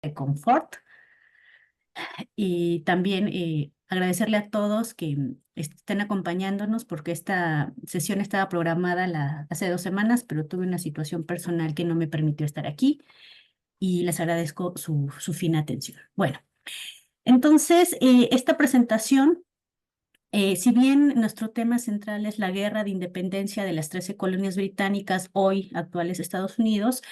de confort. Y también agradecerle a todos que estén acompañándonos porque esta sesión estaba programada hace 2 semanas, pero tuve una situación personal que no me permitió estar aquí y les agradezco su fina atención. Bueno, entonces esta presentación, si bien nuestro tema central es la guerra de independencia de las 13 colonias británicas, hoy actuales Estados Unidos,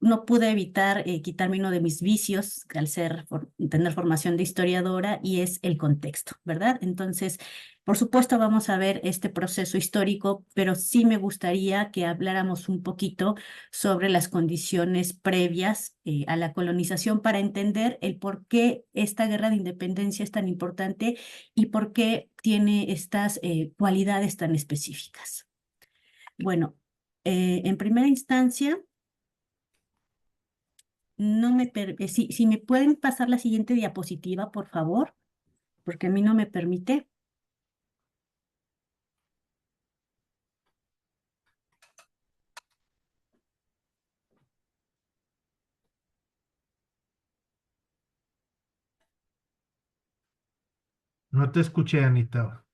no pude evitar quitarme uno de mis vicios al tener formación de historiadora y es el contexto, ¿verdad? Entonces, por supuesto, vamos a ver este proceso histórico, pero sí me gustaría que habláramos un poquito sobre las condiciones previas a la colonización para entender el por qué esta guerra de independencia es tan importante y por qué tiene estas cualidades tan específicas. Bueno, en primera instancia, si me pueden pasar la siguiente diapositiva, por favor, porque a mí no me permite. No te escuché, Anita.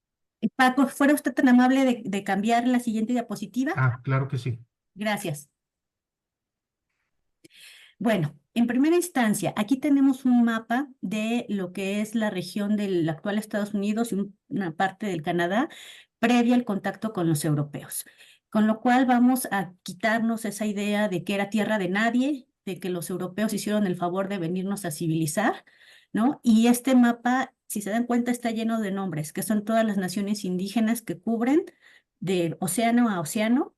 Paco, ¿fuera usted tan amable de cambiar la siguiente diapositiva? Ah, claro que sí. Gracias. Bueno, en primera instancia, aquí tenemos un mapa de lo que es la región del actual Estados Unidos y una parte del Canadá previa al contacto con los europeos. Con lo cual vamos a quitarnos esa idea de que era tierra de nadie, de que los europeos hicieron el favor de venirnos a civilizar, ¿no? Y este mapa, si se dan cuenta, está lleno de nombres, que son todas las naciones indígenas que cubren de océano a océano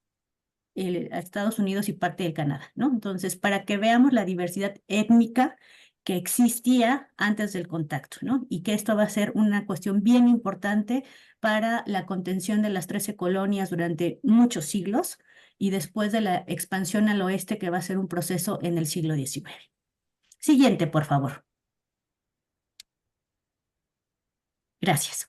a Estados Unidos y parte del Canadá, ¿no? Entonces, para que veamos la diversidad étnica que existía antes del contacto, ¿no? Y que esto va a ser una cuestión bien importante para la contención de las 13 colonias durante muchos siglos y después de la expansión al oeste que va a ser un proceso en el siglo XIX. Siguiente, por favor. Gracias.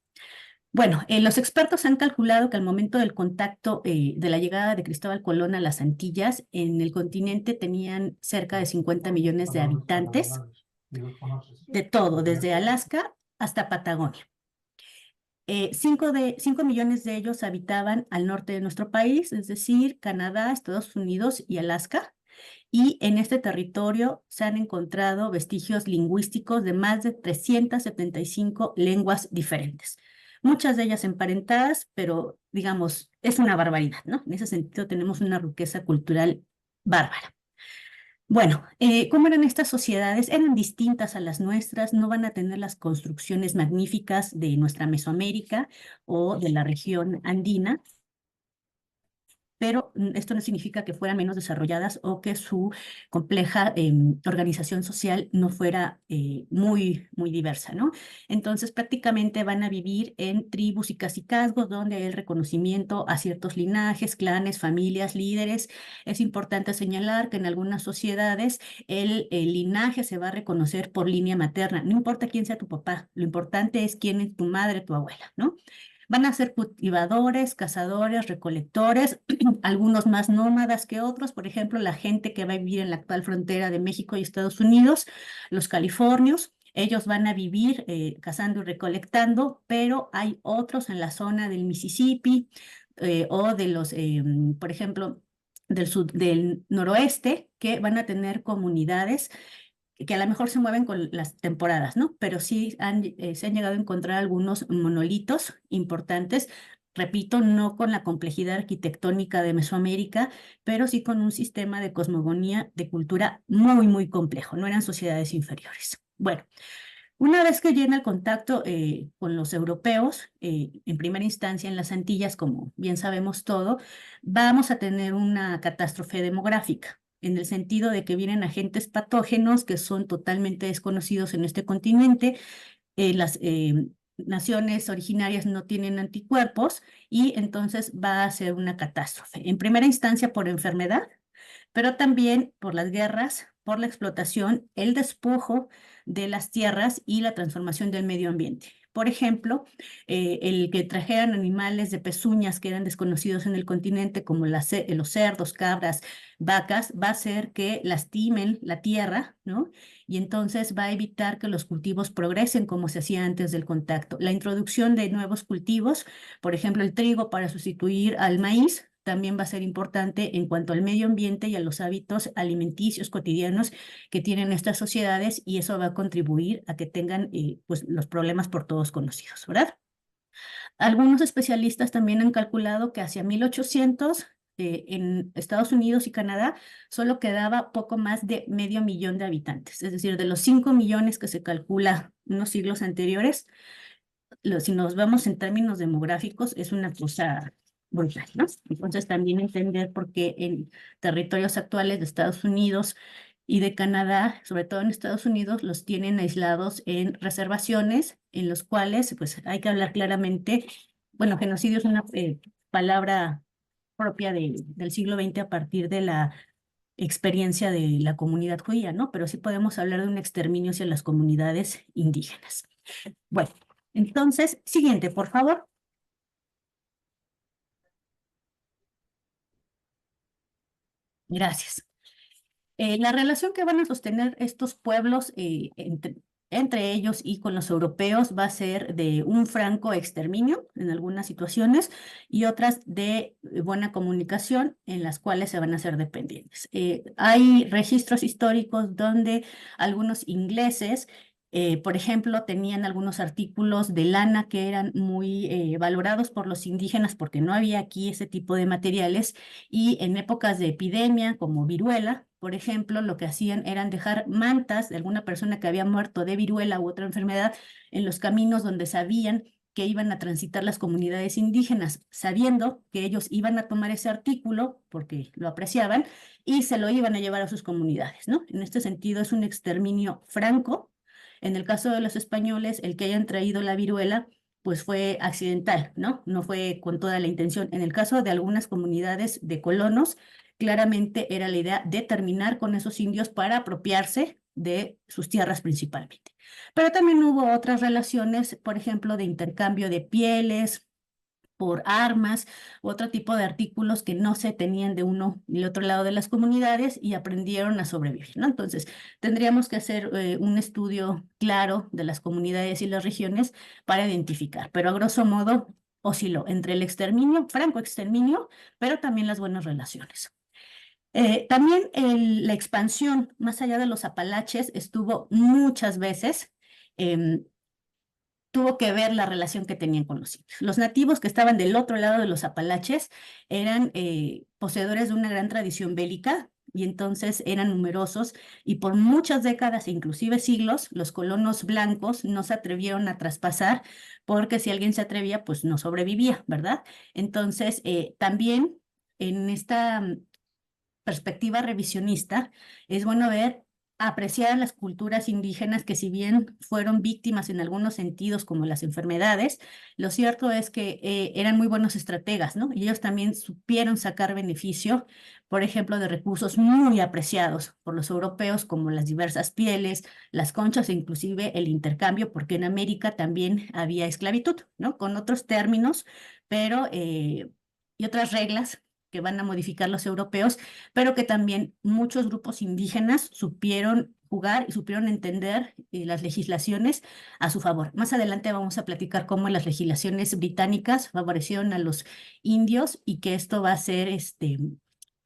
Bueno, los expertos han calculado que al momento del contacto de la llegada de Cristóbal Colón a las Antillas, en el continente tenían cerca de 50 millones de habitantes, de todo, desde Alaska hasta Patagonia. 5 millones de ellos habitaban al norte de nuestro país, es decir, Canadá, Estados Unidos y Alaska. Y en este territorio se han encontrado vestigios lingüísticos de más de 375 lenguas diferentes. Muchas de ellas emparentadas, pero digamos, es una barbaridad, ¿no? En ese sentido tenemos una riqueza cultural bárbara. Bueno, ¿cómo eran estas sociedades? Eran distintas a las nuestras, no van a tener las construcciones magníficas de nuestra Mesoamérica o de la región andina, pero esto no significa que fueran menos desarrolladas o que su compleja organización social no fuera muy diversa, ¿no? Entonces prácticamente van a vivir en tribus y cacicazgos donde hay el reconocimiento a ciertos linajes, clanes, familias, líderes. Es importante señalar que en algunas sociedades el linaje se va a reconocer por línea materna, no importa quién sea tu papá, lo importante es quién es tu madre, tu abuela, ¿no? Van a ser cultivadores, cazadores, recolectores, algunos más nómadas que otros, por ejemplo, la gente que va a vivir en la actual frontera de México y Estados Unidos, los californios, ellos van a vivir cazando y recolectando, pero hay otros en la zona del Mississippi o de por ejemplo, del noroeste, que van a tener comunidades que a lo mejor se mueven con las temporadas, ¿no? Pero sí se han llegado a encontrar algunos monolitos importantes, repito, no con la complejidad arquitectónica de Mesoamérica, pero sí con un sistema de cosmogonía, de cultura muy complejo, no eran sociedades inferiores. Bueno, una vez que llega el contacto con los europeos, en primera instancia en las Antillas, como bien sabemos todo, vamos a tener una catástrofe demográfica, en el sentido de que vienen agentes patógenos que son totalmente desconocidos en este continente. Las naciones originarias no tienen anticuerpos y entonces va a ser una catástrofe. En primera instancia por enfermedad, pero también por las guerras, por la explotación, el despojo de las tierras y la transformación del medio ambiente. Por ejemplo, el que trajeran animales de pezuñas que eran desconocidos en el continente, como los cerdos, cabras, vacas, va a hacer que lastimen la tierra, ¿no? Y entonces va a evitar que los cultivos progresen como se hacía antes del contacto. La introducción de nuevos cultivos, por ejemplo, el trigo para sustituir al maíz, también va a ser importante en cuanto al medio ambiente y a los hábitos alimenticios cotidianos que tienen estas sociedades, y eso va a contribuir a que tengan pues los problemas por todos conocidos, ¿verdad? Algunos especialistas también han calculado que hacia 1800 en Estados Unidos y Canadá solo quedaba poco más de 500,000 de habitantes, es decir, de los 5 millones que se calcula unos siglos anteriores, si nos vemos en términos demográficos, es una cosa brutal, ¿no? Entonces también entender por qué en territorios actuales de Estados Unidos y de Canadá, sobre todo en Estados Unidos, los tienen aislados en reservaciones en los cuales, pues hay que hablar claramente, bueno, genocidio es una palabra propia del siglo XX a partir de la experiencia de la comunidad judía, ¿no? Pero sí podemos hablar de un exterminio hacia las comunidades indígenas. Bueno, entonces, siguiente, por favor. Gracias. La relación que van a sostener estos pueblos entre ellos y con los europeos va a ser de un franco exterminio en algunas situaciones y otras de buena comunicación en las cuales se van a hacer dependientes. Hay registros históricos donde algunos ingleses, por ejemplo, tenían algunos artículos de lana que eran muy valorados por los indígenas porque no había aquí ese tipo de materiales, y en épocas de epidemia como viruela, por ejemplo, lo que hacían eran dejar mantas de alguna persona que había muerto de viruela u otra enfermedad en los caminos donde sabían que iban a transitar las comunidades indígenas, sabiendo que ellos iban a tomar ese artículo porque lo apreciaban y se lo iban a llevar a sus comunidades, ¿no? En este sentido es un exterminio franco. En el caso de los españoles, el que hayan traído la viruela pues fue accidental, ¿no? No fue con toda la intención. En el caso de algunas comunidades de colonos, claramente era la idea de terminar con esos indios para apropiarse de sus tierras principalmente. Pero también hubo otras relaciones, por ejemplo, de intercambio de pieles por armas, otro tipo de artículos que no se tenían de uno y el otro lado de las comunidades y aprendieron a sobrevivir, ¿no? Entonces, tendríamos que hacer un estudio claro de las comunidades y las regiones para identificar, pero a grosso modo osciló entre el exterminio, franco exterminio, pero también las buenas relaciones. También la expansión más allá de los Apalaches estuvo muchas veces, em, tuvo que ver la relación que tenían con los indios. Los nativos que estaban del otro lado de los Apalaches eran poseedores de una gran tradición bélica y entonces eran numerosos, y por muchas décadas e inclusive siglos los colonos blancos no se atrevieron a traspasar porque si alguien se atrevía pues no sobrevivía, ¿verdad? Entonces también en esta perspectiva revisionista, es bueno ver, apreciar las culturas indígenas que si bien fueron víctimas en algunos sentidos como las enfermedades, lo cierto es que eran muy buenos estrategas, ¿no? Y ellos también supieron sacar beneficio, por ejemplo, de recursos muy apreciados por los europeos como las diversas pieles, las conchas e inclusive el intercambio, porque en América también había esclavitud, ¿no? Con otros términos, pero y otras reglas que van a modificar los europeos, pero que también muchos grupos indígenas supieron jugar y supieron entender las legislaciones a su favor. Más adelante vamos a platicar cómo las legislaciones británicas favorecieron a los indios y que esto va a ser,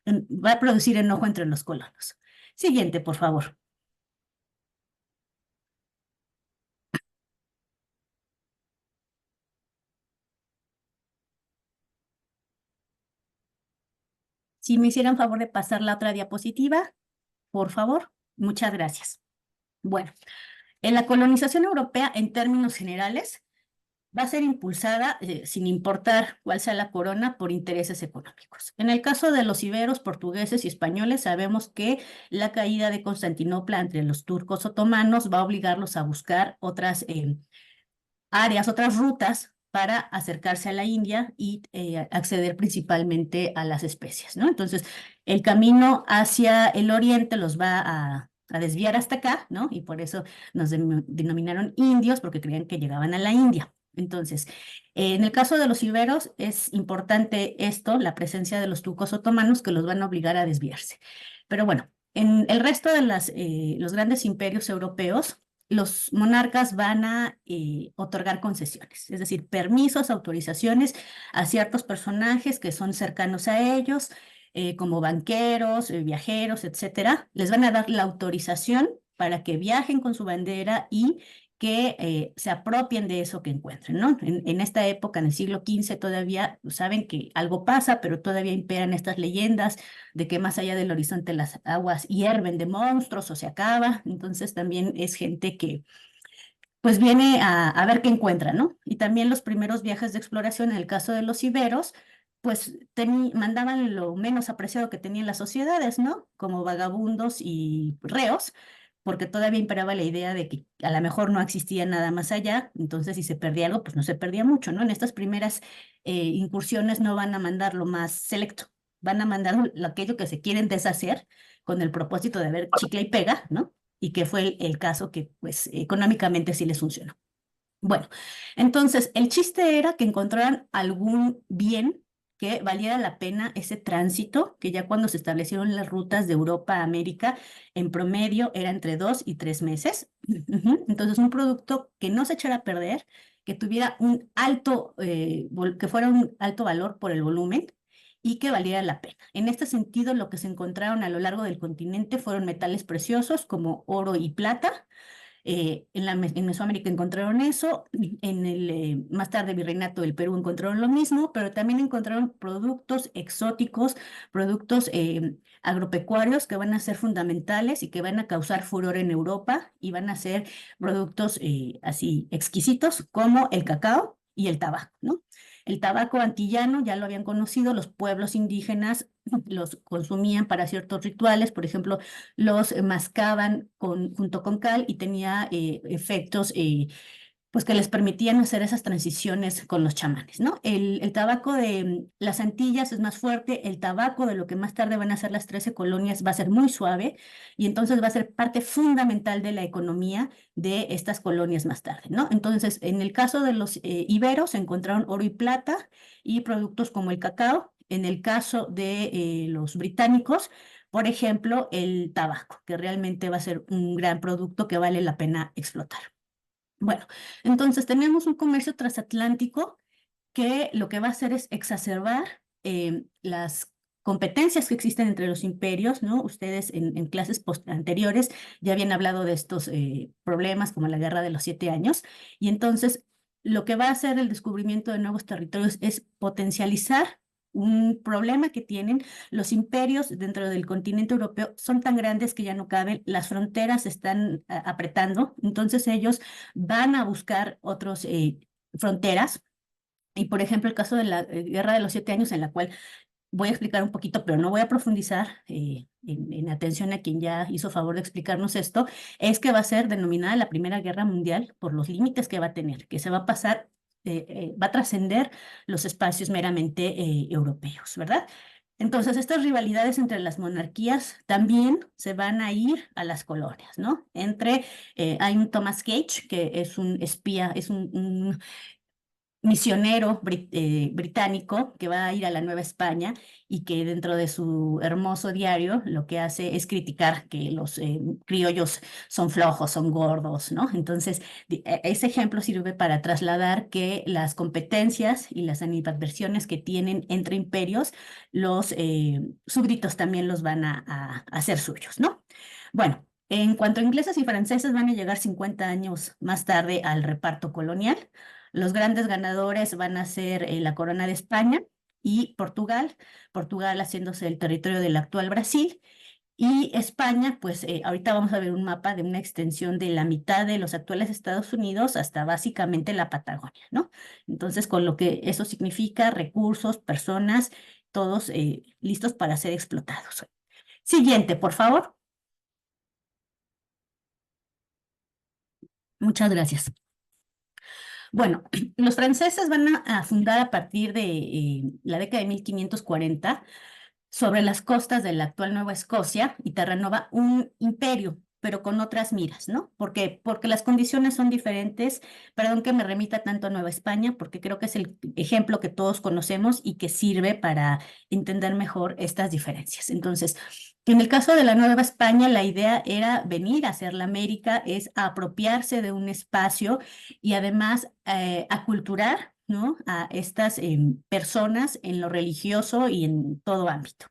va a producir enojo entre los colonos. Siguiente, por favor. Si me hicieran favor de pasar la otra diapositiva, por favor. Muchas gracias. Bueno, en la colonización europea, en términos generales, va a ser impulsada, sin importar cuál sea la corona, por intereses económicos. En el caso de los iberos, portugueses y españoles, sabemos que la caída de Constantinopla entre los turcos otomanos va a obligarlos a buscar otras áreas, otras rutas para acercarse a la India y acceder principalmente a las especias, ¿no? Entonces, el camino hacia el oriente los va a a desviar hasta acá, ¿no? Y por eso nos denominaron indios, porque creían que llegaban a la India. Entonces, en el caso de los iberos es importante esto, la presencia de los turcos otomanos que los van a obligar a desviarse. Pero bueno, en el resto de los grandes imperios europeos, los monarcas van a otorgar concesiones, es decir, permisos, autorizaciones a ciertos personajes que son cercanos a ellos, como banqueros, viajeros, etcétera. Les van a dar la autorización para que viajen con su bandera y que se apropien de eso que encuentren, ¿no? En esta época, en el siglo XV, todavía saben que algo pasa, pero todavía imperan estas leyendas de que más allá del horizonte las aguas hierven de monstruos o se acaba. Entonces también es gente que pues viene a ver qué encuentra, ¿no? Y también los primeros viajes de exploración, en el caso de los iberos, pues mandaban lo menos apreciado que tenían las sociedades, ¿no? Como vagabundos y reos, porque todavía imperaba la idea de que a lo mejor no existía nada más allá, entonces si se perdía algo, pues no se perdía mucho, ¿no? En estas primeras incursiones no van a mandar lo más selecto, van a mandar aquello que se quieren deshacer con el propósito de ver chicle y pega, ¿no? Y que fue el caso que pues económicamente sí les funcionó. Bueno, entonces el chiste era que encontraran algún bien que valiera la pena ese tránsito, que ya cuando se establecieron las rutas de Europa a América, en promedio era entre 2 y 3 meses. Ujú. Entonces un producto que no se echara a perder, que tuviera un alto, que fuera un alto valor por el volumen y que valiera la pena. En este sentido, lo que se encontraron a lo largo del continente fueron metales preciosos como oro y plata. En Mesoamérica encontraron eso, más tarde Virreinato del Perú encontraron lo mismo, pero también encontraron productos exóticos, productos agropecuarios que van a ser fundamentales y que van a causar furor en Europa y van a ser productos así exquisitos como el cacao y el tabaco, ¿no? El tabaco antillano ya lo habían conocido, los pueblos indígenas los consumían para ciertos rituales, por ejemplo, los mascaban junto con cal y tenía efectos pues que les permitían hacer esas transiciones con los chamanes, ¿no? El tabaco de las Antillas es más fuerte, el tabaco de lo que más tarde van a ser las 13 colonias va a ser muy suave y entonces va a ser parte fundamental de la economía de estas colonias más tarde, ¿no? Entonces, en el caso de los iberos se encontraron oro y plata y productos como el cacao. En el caso de los británicos, por ejemplo, el tabaco, que realmente va a ser un gran producto que vale la pena explotar. Bueno, entonces tenemos un comercio transatlántico que lo que va a hacer es exacerbar las competencias que existen entre los imperios, ¿no? Ustedes en clases anteriores ya habían hablado de estos problemas como la Guerra de los 7 Años, y entonces lo que va a hacer el descubrimiento de nuevos territorios es potencializar un problema que tienen los imperios dentro del continente europeo. Son tan grandes que ya no caben, las fronteras se están apretando, entonces ellos van a buscar otras fronteras. Y por ejemplo, el caso de la Guerra de los 7 Años, en la cual voy a explicar un poquito, pero no voy a profundizar en atención a quien ya hizo favor de explicarnos esto, es que va a ser denominada la Primera Guerra Mundial por los límites que va a tener, que se va a pasar, va a trascender los espacios meramente europeos, ¿verdad? Entonces, estas rivalidades entre las monarquías también se van a ir a las colonias, ¿no? Hay un Thomas Gage, que es un espía, es un misionero británico que va a ir a la Nueva España y que dentro de su hermoso diario lo que hace es criticar que los criollos son flojos, son gordos, ¿no? Entonces, ese ejemplo sirve para trasladar que las competencias y las animadversiones que tienen entre imperios, los súbditos también los van a hacer suyos, ¿no? Bueno. En cuanto a ingleses y franceses, van a llegar 50 años más tarde al reparto colonial. Los grandes ganadores van a ser la Corona de España y Portugal, Portugal haciéndose el territorio del actual Brasil. Y España, pues ahorita vamos a ver un mapa de una extensión de la mitad de los actuales Estados Unidos hasta básicamente la Patagonia, ¿no? Entonces, con lo que eso significa, recursos, personas, todos listos para ser explotados. Siguiente, por favor. Muchas gracias. Bueno, los franceses van a fundar a partir de la década de 1540 sobre las costas de la actual Nueva Escocia y Terranova un imperio pero con otras miras, ¿no? Porque las condiciones son diferentes. Perdón que me remita tanto a Nueva España, porque creo que es el ejemplo que todos conocemos y que sirve para entender mejor estas diferencias. Entonces, en el caso de la Nueva España, la idea era venir a hacer la América, es apropiarse de un espacio y además aculturar, ¿no?, a estas personas en lo religioso y en todo ámbito.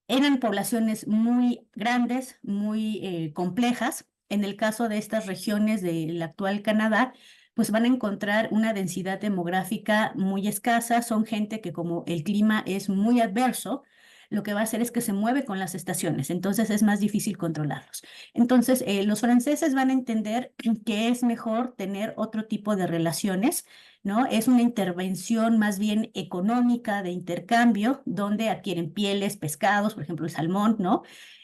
Eran poblaciones muy grandes, muy complejas. En el caso de estas regiones del actual Canadá, pues van a encontrar una densidad demográfica muy escasa. Son gente que, como el clima es muy adverso, lo que va a hacer es que se mueve con las estaciones, entonces es más difícil controlarlos. Entonces, los franceses van a entender que es mejor tener otro tipo de relaciones, ¿no? Es una intervención más bien económica de intercambio, donde adquieren pieles, pescados, por ejemplo, el salmón, ¿no?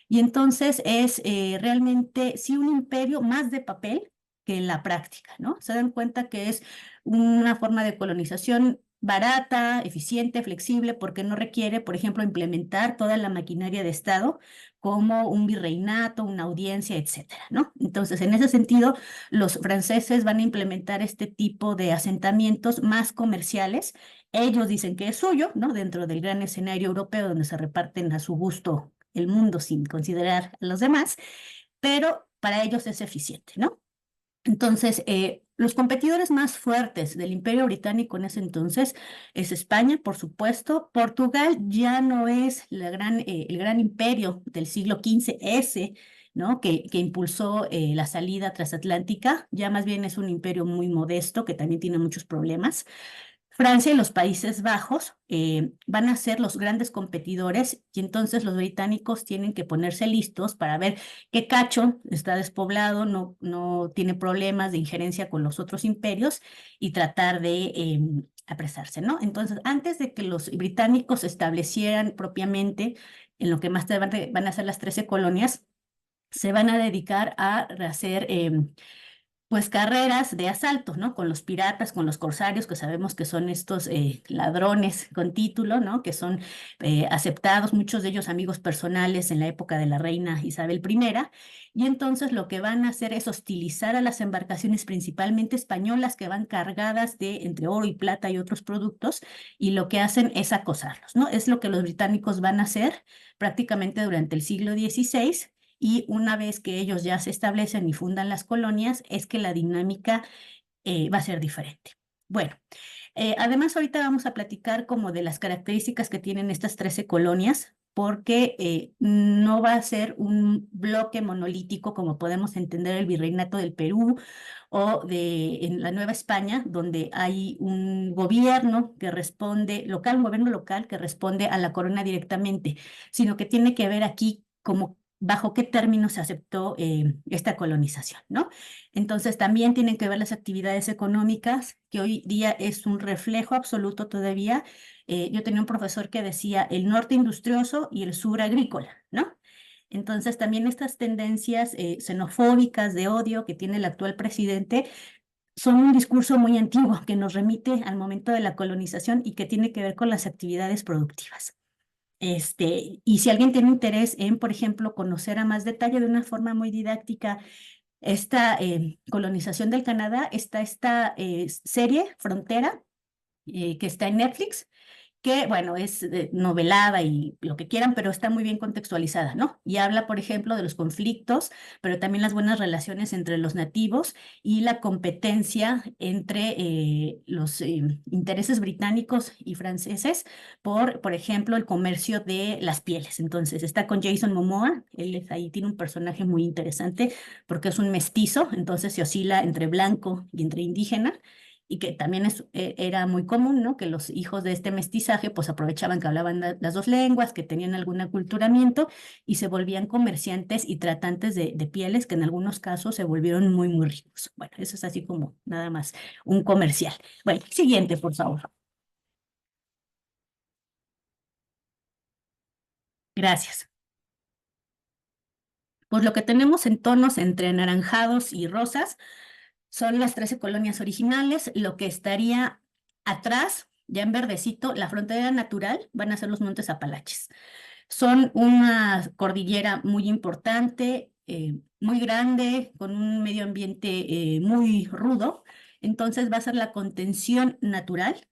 Y entonces es realmente, sí, un imperio más de papel que en la práctica, ¿no? Se dan cuenta que es una forma de colonización barata, eficiente, flexible, porque no requiere, por ejemplo, implementar toda la maquinaria de Estado como un virreinato, una audiencia, etcétera, ¿no? Entonces, en ese sentido, los franceses van a implementar este tipo de asentamientos más comerciales. Ellos dicen que es suyo, ¿no?, dentro del gran escenario europeo donde se reparten a su gusto el mundo sin considerar a los demás, pero para ellos es eficiente, ¿no? Entonces, los competidores más fuertes del Imperio Británico en ese entonces es España, por supuesto. Portugal ya no es el gran imperio del siglo XV, ese, ¿no?, que impulsó la salida transatlántica. Ya más bien es un imperio muy modesto que también tiene muchos problemas. Francia y los Países Bajos van a ser los grandes competidores, y entonces los británicos tienen que ponerse listos para ver qué cacho está despoblado, no tiene problemas de injerencia con los otros imperios y tratar de apresarse, ¿no? Entonces, antes de que los británicos se establecieran propiamente en lo que más tarde van a ser las 13 colonias, se van a dedicar a hacer pues carreras de asalto, ¿no? Con los piratas, con los corsarios, que sabemos que son estos ladrones con título, ¿no? Que son aceptados, muchos de ellos amigos personales en la época de la reina Isabel I. Y entonces lo que van a hacer es hostilizar a las embarcaciones principalmente españolas que van cargadas de entre oro y plata y otros productos, y lo que hacen es acosarlos, ¿no? Es lo que los británicos van a hacer prácticamente durante el siglo XVI. Y una vez que ellos ya se establecen y fundan las colonias, es que la dinámica va a ser diferente. Bueno, además ahorita vamos a platicar como de las características que tienen estas 13 colonias, porque no va a ser un bloque monolítico como podemos entender el virreinato del Perú o en la Nueva España, donde hay un gobierno que responde, un gobierno local que responde a la corona directamente, sino que tiene que ver aquí como bajo qué términos se aceptó esta colonización, ¿no? Entonces también tienen que ver las actividades económicas, que hoy día es un reflejo absoluto todavía. Yo tenía un profesor que decía el norte industrioso y el sur agrícola, ¿no? Entonces también estas tendencias xenofóbicas de odio que tiene el actual presidente son un discurso muy antiguo que nos remite al momento de la colonización y que tiene que ver con las actividades productivas. Y si alguien tiene interés en, por ejemplo, conocer a más detalle de una forma muy didáctica esta colonización del Canadá, está esta serie Frontera, que está en Netflix, que, bueno, es novelada y lo que quieran, pero está muy bien contextualizada, ¿no? Y habla, por ejemplo, de los conflictos, pero también las buenas relaciones entre los nativos y la competencia entre los intereses británicos y franceses por ejemplo, el comercio de las pieles. Entonces, está con Jason Momoa, ahí tiene un personaje muy interesante porque es un mestizo, entonces se oscila entre blanco y entre indígena, y que también era muy común, ¿no?, que los hijos de este mestizaje pues aprovechaban que hablaban las dos lenguas, que tenían algún aculturamiento y se volvían comerciantes y tratantes de pieles que en algunos casos se volvieron muy, muy ricos. Bueno, eso es así como nada más un comercial. Bueno, siguiente, por favor. Gracias. Pues lo que tenemos en tonos entre anaranjados y rosas son las 13 colonias originales. Lo que estaría atrás, ya en verdecito, la frontera natural, van a ser los Montes Apalaches. Son una cordillera muy importante, muy grande, con un medio ambiente muy rudo, entonces va a ser la contención natural.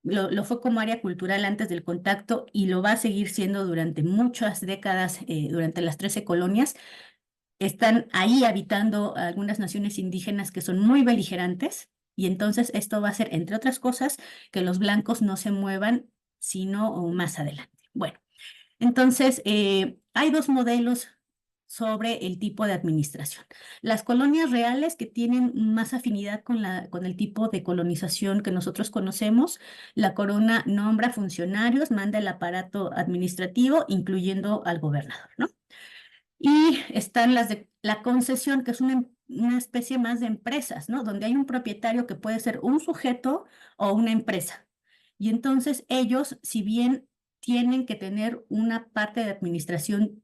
Lo fue como área cultural antes del contacto y lo va a seguir siendo durante muchas décadas, durante las 13 colonias. Están ahí habitando algunas naciones indígenas que son muy beligerantes y entonces esto va a hacer, entre otras cosas, que los blancos no se muevan sino más adelante. Bueno, entonces hay dos modelos sobre el tipo de administración. Las colonias reales que tienen más afinidad con el tipo de colonización que nosotros conocemos, la corona nombra funcionarios, manda el aparato administrativo, incluyendo al gobernador, ¿no? Y están las de la concesión, que es una especie más de empresas, ¿no? Donde hay un propietario que puede ser un sujeto o una empresa. Y entonces ellos, si bien tienen que tener una parte de administración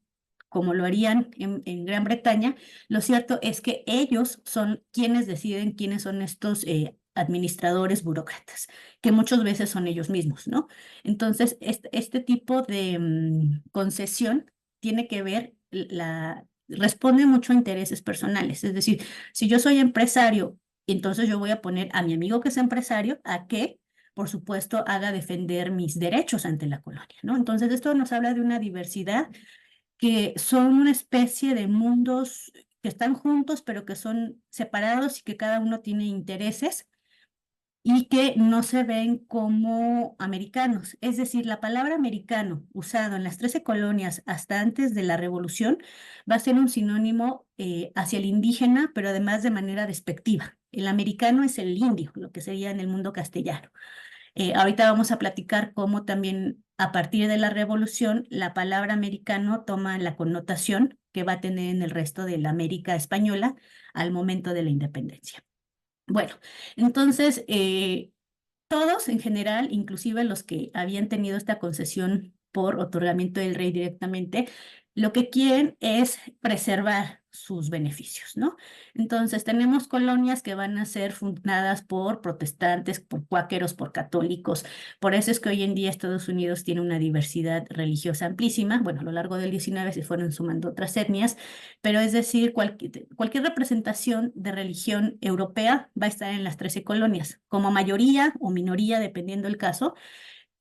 como lo harían en Gran Bretaña, lo cierto es que ellos son quienes deciden quiénes son estos administradores burócratas, que muchas veces son ellos mismos, ¿no? Entonces, este tipo de concesión tiene que ver, responde mucho a intereses personales. Es decir, si yo soy empresario, entonces yo voy a poner a mi amigo que es empresario a que, por supuesto, haga defender mis derechos ante la colonia, ¿no? Entonces, esto nos habla de una diversidad que son una especie de mundos que están juntos, pero que son separados y que cada uno tiene intereses y que no se ven como americanos. Es decir, la palabra americano usado en las 13 colonias hasta antes de la Revolución va a ser un sinónimo hacia el indígena, pero además de manera despectiva. El americano es el indio, lo que sería en el mundo castellano. Ahorita vamos a platicar cómo también a partir de la Revolución la palabra americano toma la connotación que va a tener en el resto de la América española al momento de la independencia. Bueno, entonces todos en general, inclusive los que habían tenido esta concesión por otorgamiento del rey directamente, lo que quieren es preservar sus beneficios, ¿no? Entonces tenemos colonias que van a ser fundadas por protestantes, por cuáqueros, por católicos. Por eso es que hoy en día Estados Unidos tiene una diversidad religiosa amplísima. Bueno, a lo largo del 19 se fueron sumando otras etnias, pero es decir, cualquier representación de religión europea va a estar en las 13 colonias, como mayoría o minoría, dependiendo el caso,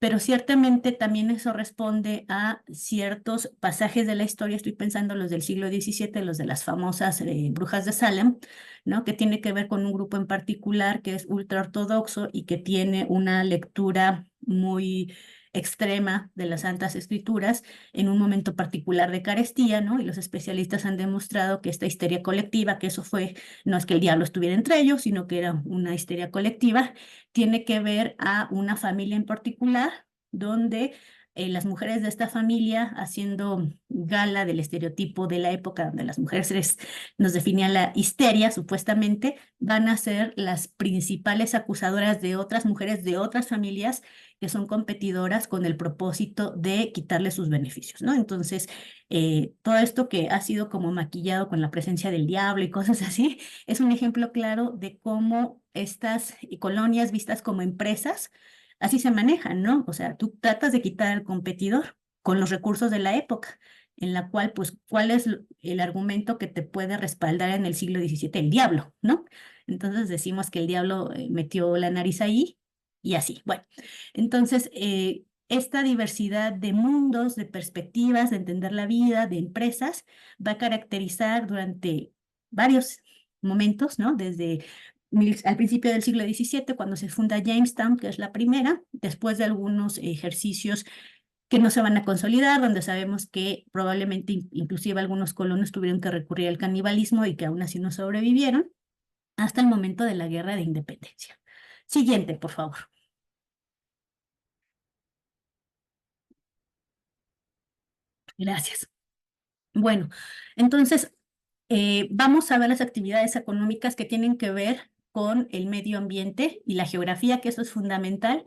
pero ciertamente también eso responde a ciertos pasajes de la historia. Estoy pensando los del siglo XVII, los de las famosas brujas de Salem, ¿no? Que tiene que ver con un grupo en particular que es ultraortodoxo y que tiene una lectura muy extrema de las Santas Escrituras en un momento particular de carestía, ¿no? Y los especialistas han demostrado que esta histeria colectiva, que eso fue, no es que el diablo estuviera entre ellos, sino que era una histeria colectiva, tiene que ver a una familia en particular, donde las mujeres de esta familia, haciendo gala del estereotipo de la época donde las mujeres nos definían la histeria, supuestamente, van a ser las principales acusadoras de otras mujeres de otras familias que son competidoras con el propósito de quitarle sus beneficios, ¿no? Entonces, todo esto que ha sido como maquillado con la presencia del diablo y cosas así, es un ejemplo claro de cómo estas colonias vistas como empresas así se manejan, ¿no? O sea, tú tratas de quitar al competidor con los recursos de la época, en la cual, pues, ¿cuál es el argumento que te puede respaldar en el siglo XVII? El diablo, ¿no? Entonces decimos que el diablo metió la nariz ahí y así. Bueno, entonces, esta diversidad de mundos, de perspectivas, de entender la vida, de empresas, va a caracterizar durante varios momentos, ¿no? Desde al principio del siglo XVII, cuando se funda Jamestown, que es la primera, después de algunos ejercicios que no se van a consolidar, donde sabemos que probablemente inclusive algunos colonos tuvieron que recurrir al canibalismo y que aún así no sobrevivieron, hasta el momento de la Guerra de Independencia. Siguiente, por favor. Gracias. Bueno, entonces vamos a ver las actividades económicas que tienen que ver con el medio ambiente y la geografía, que eso es fundamental.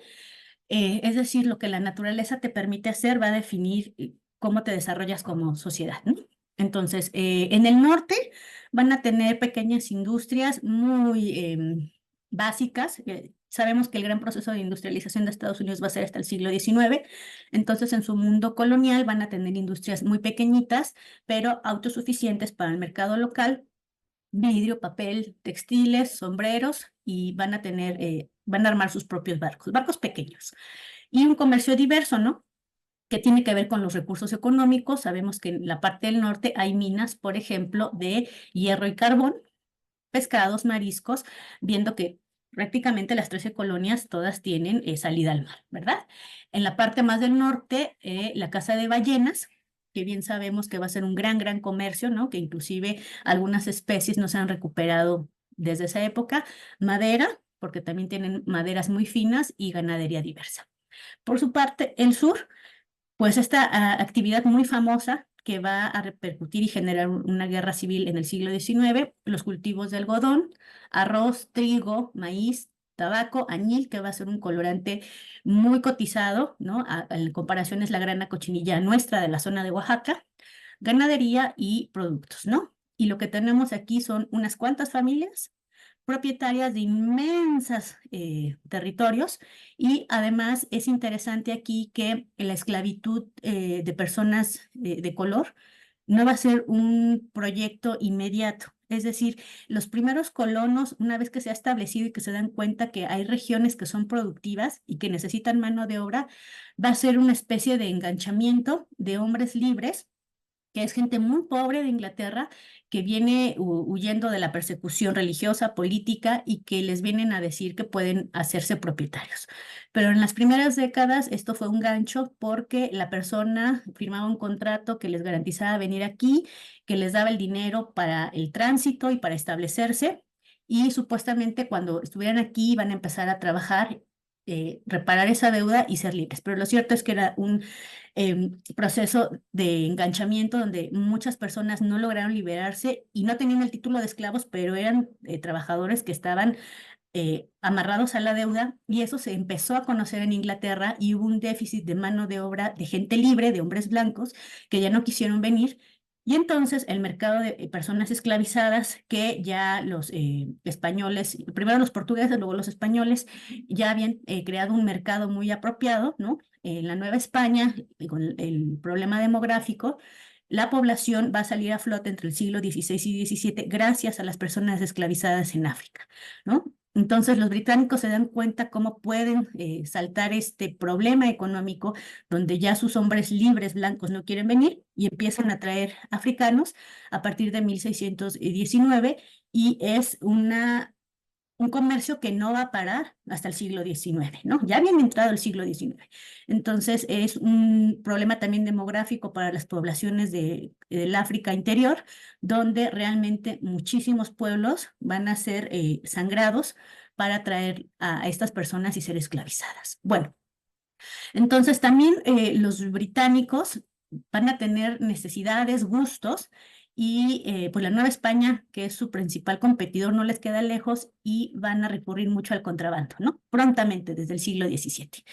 Es decir, lo que la naturaleza te permite hacer va a definir cómo te desarrollas como sociedad, ¿no? Entonces, en el norte van a tener pequeñas industrias muy básicas, Sabemos que el gran proceso de industrialización de Estados Unidos va a ser hasta el siglo XIX, entonces en su mundo colonial van a tener industrias muy pequeñitas, pero autosuficientes para el mercado local, vidrio, papel, textiles, sombreros, y van a tener, van a armar sus propios barcos, barcos pequeños. Y un comercio diverso, ¿no? Que tiene que ver con los recursos económicos. Sabemos que en la parte del norte hay minas, por ejemplo, de hierro y carbón, pescados, mariscos, viendo que prácticamente las 13 colonias todas tienen salida al mar, ¿verdad? En la parte más del norte, la caza de ballenas, que bien sabemos que va a ser un gran comercio, ¿no? Que inclusive algunas especies no se han recuperado desde esa época. Madera, porque también tienen maderas muy finas, y ganadería diversa. Por su parte, el sur, pues esta actividad muy famosa que va a repercutir y generar una guerra civil en el siglo XIX, los cultivos de algodón, arroz, trigo, maíz, tabaco, añil, que va a ser un colorante muy cotizado, ¿no? En comparación es la grana cochinilla nuestra de la zona de Oaxaca, ganadería y productos, ¿no? Y lo que tenemos aquí son unas cuantas familias propietarias de inmensos territorios, y además es interesante aquí que la esclavitud de personas de color no va a ser un proyecto inmediato. Es decir, los primeros colonos, una vez que se ha establecido y que se dan cuenta que hay regiones que son productivas y que necesitan mano de obra, va a ser una especie de enganchamiento de hombres libres, que es gente muy pobre de Inglaterra, que viene huyendo de la persecución religiosa, política, y que les vienen a decir que pueden hacerse propietarios. Pero en las primeras décadas esto fue un gancho, porque la persona firmaba un contrato que les garantizaba venir aquí, que les daba el dinero para el tránsito y para establecerse, y supuestamente cuando estuvieran aquí iban a empezar a trabajar, reparar esa deuda y ser libres. Pero lo cierto es que era un proceso de enganchamiento donde muchas personas no lograron liberarse y no tenían el título de esclavos, pero eran trabajadores que estaban amarrados a la deuda, y eso se empezó a conocer en Inglaterra, y hubo un déficit de mano de obra de gente libre, de hombres blancos, que ya no quisieron venir. Y entonces el mercado de personas esclavizadas, que ya los españoles, primero los portugueses, luego los españoles, ya habían creado un mercado muy apropiado, ¿no? En la Nueva España, con el problema demográfico, la población va a salir a flote entre el siglo XVI y XVII gracias a las personas esclavizadas en África, ¿no? Entonces los británicos se dan cuenta cómo pueden saltar este problema económico, donde ya sus hombres libres blancos no quieren venir, y empiezan a traer africanos a partir de 1619, y es un comercio que no va a parar hasta el siglo XIX, ¿no? Ya habían entrado el siglo XIX. Entonces es un problema también demográfico para las poblaciones del África interior, donde realmente muchísimos pueblos van a ser sangrados para traer a estas personas y ser esclavizadas. Bueno, entonces también los británicos van a tener necesidades, gustos, y pues la Nueva España, que es su principal competidor, no les queda lejos, y van a recurrir mucho al contrabando, ¿no? Prontamente, desde el siglo XVII.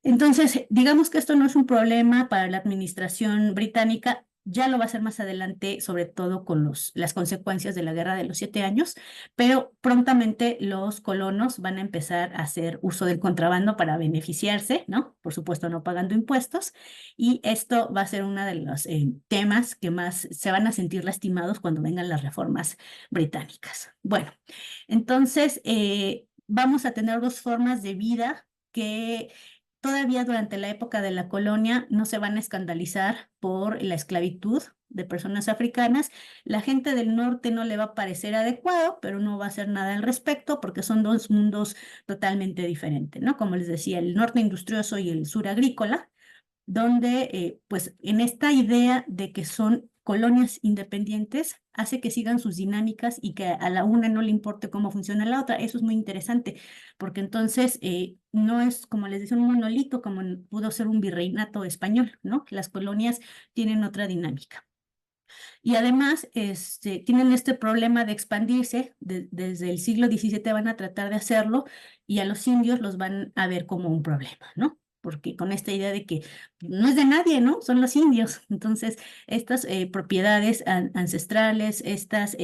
Entonces, digamos que esto no es un problema para la administración británica, ya lo va a ser más adelante, sobre todo con las consecuencias de la Guerra de los 7 Años, pero prontamente los colonos van a empezar a hacer uso del contrabando para beneficiarse, ¿no? Por supuesto, no pagando impuestos, y esto va a ser uno de los temas que más se van a sentir lastimados cuando vengan las reformas británicas. Bueno, entonces vamos a tener dos formas de vida que todavía durante la época de la colonia no se van a escandalizar por la esclavitud de personas africanas. La gente del norte no le va a parecer adecuado, pero no va a hacer nada al respecto, porque son dos mundos totalmente diferentes, ¿no? Como les decía, el norte industrioso y el sur agrícola, donde pues en esta idea de que son colonias independientes hace que sigan sus dinámicas y que a la una no le importe cómo funciona la otra. Eso es muy interesante, porque entonces no es, como les decía, un monolito como pudo ser un virreinato español, ¿no? Las colonias tienen otra dinámica. Y además tienen este problema de expandirse. Desde el siglo XVII van a tratar de hacerlo, y a los indios los van a ver como un problema, ¿no? Porque con esta idea de que no es de nadie, ¿no? Son los indios. Entonces, estas propiedades ancestrales, estas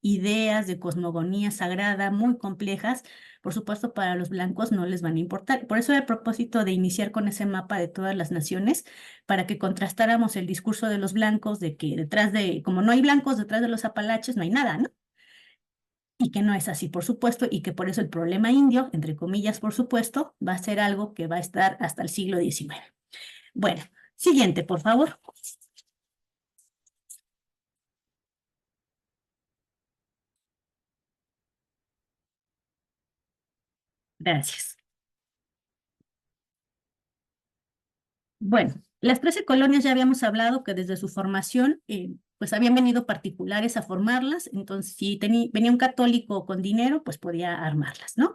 ideas de cosmogonía sagrada muy complejas, por supuesto para los blancos no les van a importar. Por eso el propósito de iniciar con ese mapa de todas las naciones, para que contrastáramos el discurso de los blancos de que detrás de, como no hay blancos detrás de los Apalaches, no hay nada, ¿no? Y que no es así, por supuesto, y que por eso el problema indio, entre comillas, por supuesto, va a ser algo que va a estar hasta el siglo XIX. Bueno, siguiente, por favor. Gracias. Bueno, las 13 colonias ya habíamos hablado que desde su formación, pues habían venido particulares a formarlas, entonces si venía un católico con dinero, pues podía armarlas, ¿no?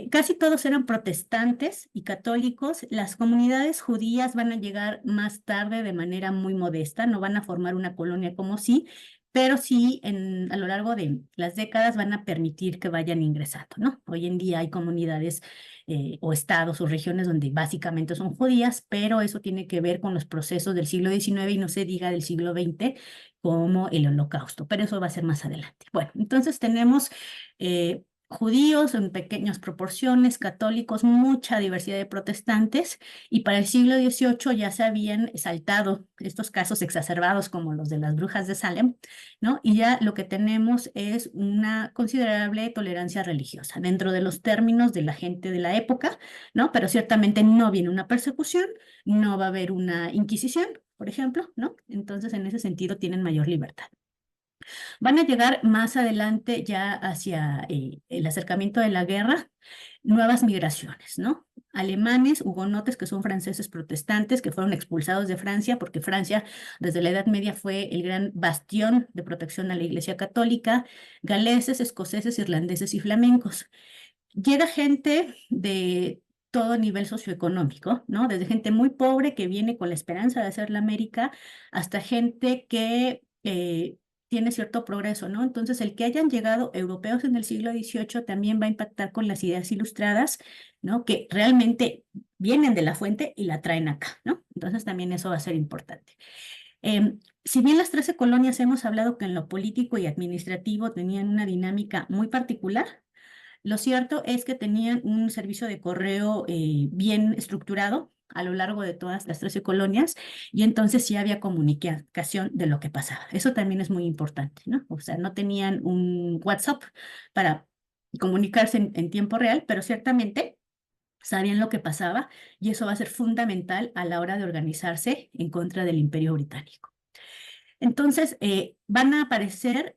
Casi todos eran protestantes y católicos. Las comunidades judías van a llegar más tarde de manera muy modesta, no van a formar una colonia como sí, pero sí a lo largo de las décadas van a permitir que vayan ingresando, ¿no? Hoy en día hay comunidades o estados o regiones donde básicamente son judías, pero eso tiene que ver con los procesos del siglo XIX y no se diga del siglo XX como el Holocausto, pero eso va a ser más adelante. Bueno, entonces tenemos judíos en pequeñas proporciones, católicos, mucha diversidad de protestantes, y para el siglo XVIII ya se habían saltado estos casos exacerbados como los de las brujas de Salem, ¿no? Y ya lo que tenemos es una considerable tolerancia religiosa dentro de los términos de la gente de la época, ¿no? Pero ciertamente no viene una persecución, no va a haber una inquisición, por ejemplo, ¿no? Entonces, en ese sentido, tienen mayor libertad. Van a llegar más adelante, ya hacia el acercamiento de la guerra, nuevas migraciones, ¿no? Alemanes, hugonotes, que son franceses protestantes, que fueron expulsados de Francia, porque Francia desde la Edad Media fue el gran bastión de protección a la Iglesia Católica, galeses, escoceses, irlandeses y flamencos. Llega gente de todo nivel socioeconómico, ¿no? Desde gente muy pobre que viene con la esperanza de hacer la América, hasta gente que tiene cierto progreso, ¿no? Entonces, el que hayan llegado europeos en el siglo XVIII también va a impactar con las ideas ilustradas, ¿no? Que realmente vienen de la fuente y la traen acá, ¿no? Entonces, también eso va a ser importante. Si bien las 13 colonias hemos hablado que en lo político y administrativo tenían una dinámica muy particular, lo cierto es que tenían un servicio de correo bien estructurado a lo largo de todas las 13 colonias, y entonces sí había comunicación de lo que pasaba. Eso también es muy importante, ¿no? O sea, no tenían un WhatsApp para comunicarse en tiempo real, pero ciertamente sabían lo que pasaba, y eso va a ser fundamental a la hora de organizarse en contra del Imperio Británico. Entonces, van a aparecer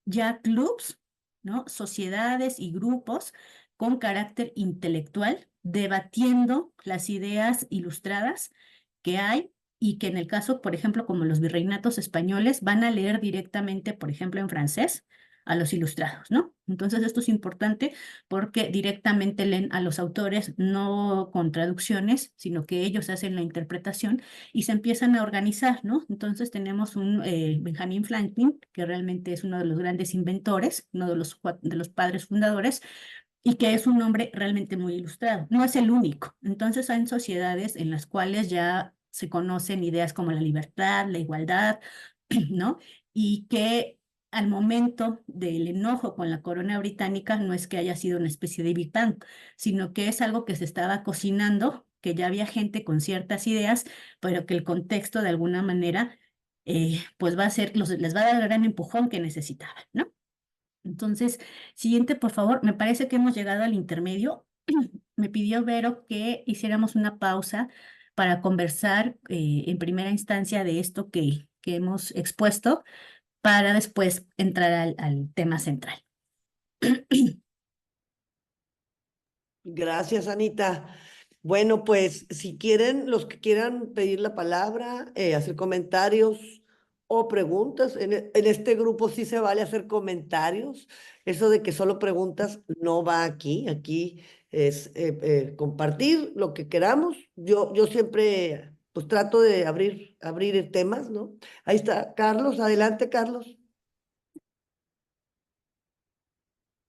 ya clubs, ¿no? Sociedades y grupos con carácter intelectual, debatiendo las ideas ilustradas que hay, y que en el caso, por ejemplo, como los virreinatos españoles, van a leer directamente, por ejemplo, en francés a los ilustrados, ¿no? Entonces, esto es importante porque directamente leen a los autores, no con traducciones, sino que ellos hacen la interpretación y se empiezan a organizar, ¿no? Entonces tenemos un Benjamin Franklin, que realmente es uno de los grandes inventores, uno de los padres fundadores, y que es un hombre realmente muy ilustrado. No es el único. Entonces hay sociedades en las cuales ya se conocen ideas como la libertad, la igualdad, ¿no? Y que al momento del enojo con la corona británica no es que haya sido una especie de Big Bang, sino que es algo que se estaba cocinando, que ya había gente con ciertas ideas, pero que el contexto de alguna manera pues va a ser, les va a dar el gran empujón que necesitaban, ¿no? Entonces, siguiente, por favor. Me parece que hemos llegado al intermedio. Me pidió Vero que hiciéramos una pausa para conversar en primera instancia de esto que hemos expuesto, para después entrar al tema central. Gracias, Anita. Bueno, pues si quieren, los que quieran pedir la palabra, hacer comentarios o preguntas, en este grupo sí se vale hacer comentarios. Eso de que solo preguntas no va aquí. Aquí es compartir lo que queramos. Yo siempre pues trato de abrir temas, ¿no? Ahí está, Carlos. Adelante, Carlos.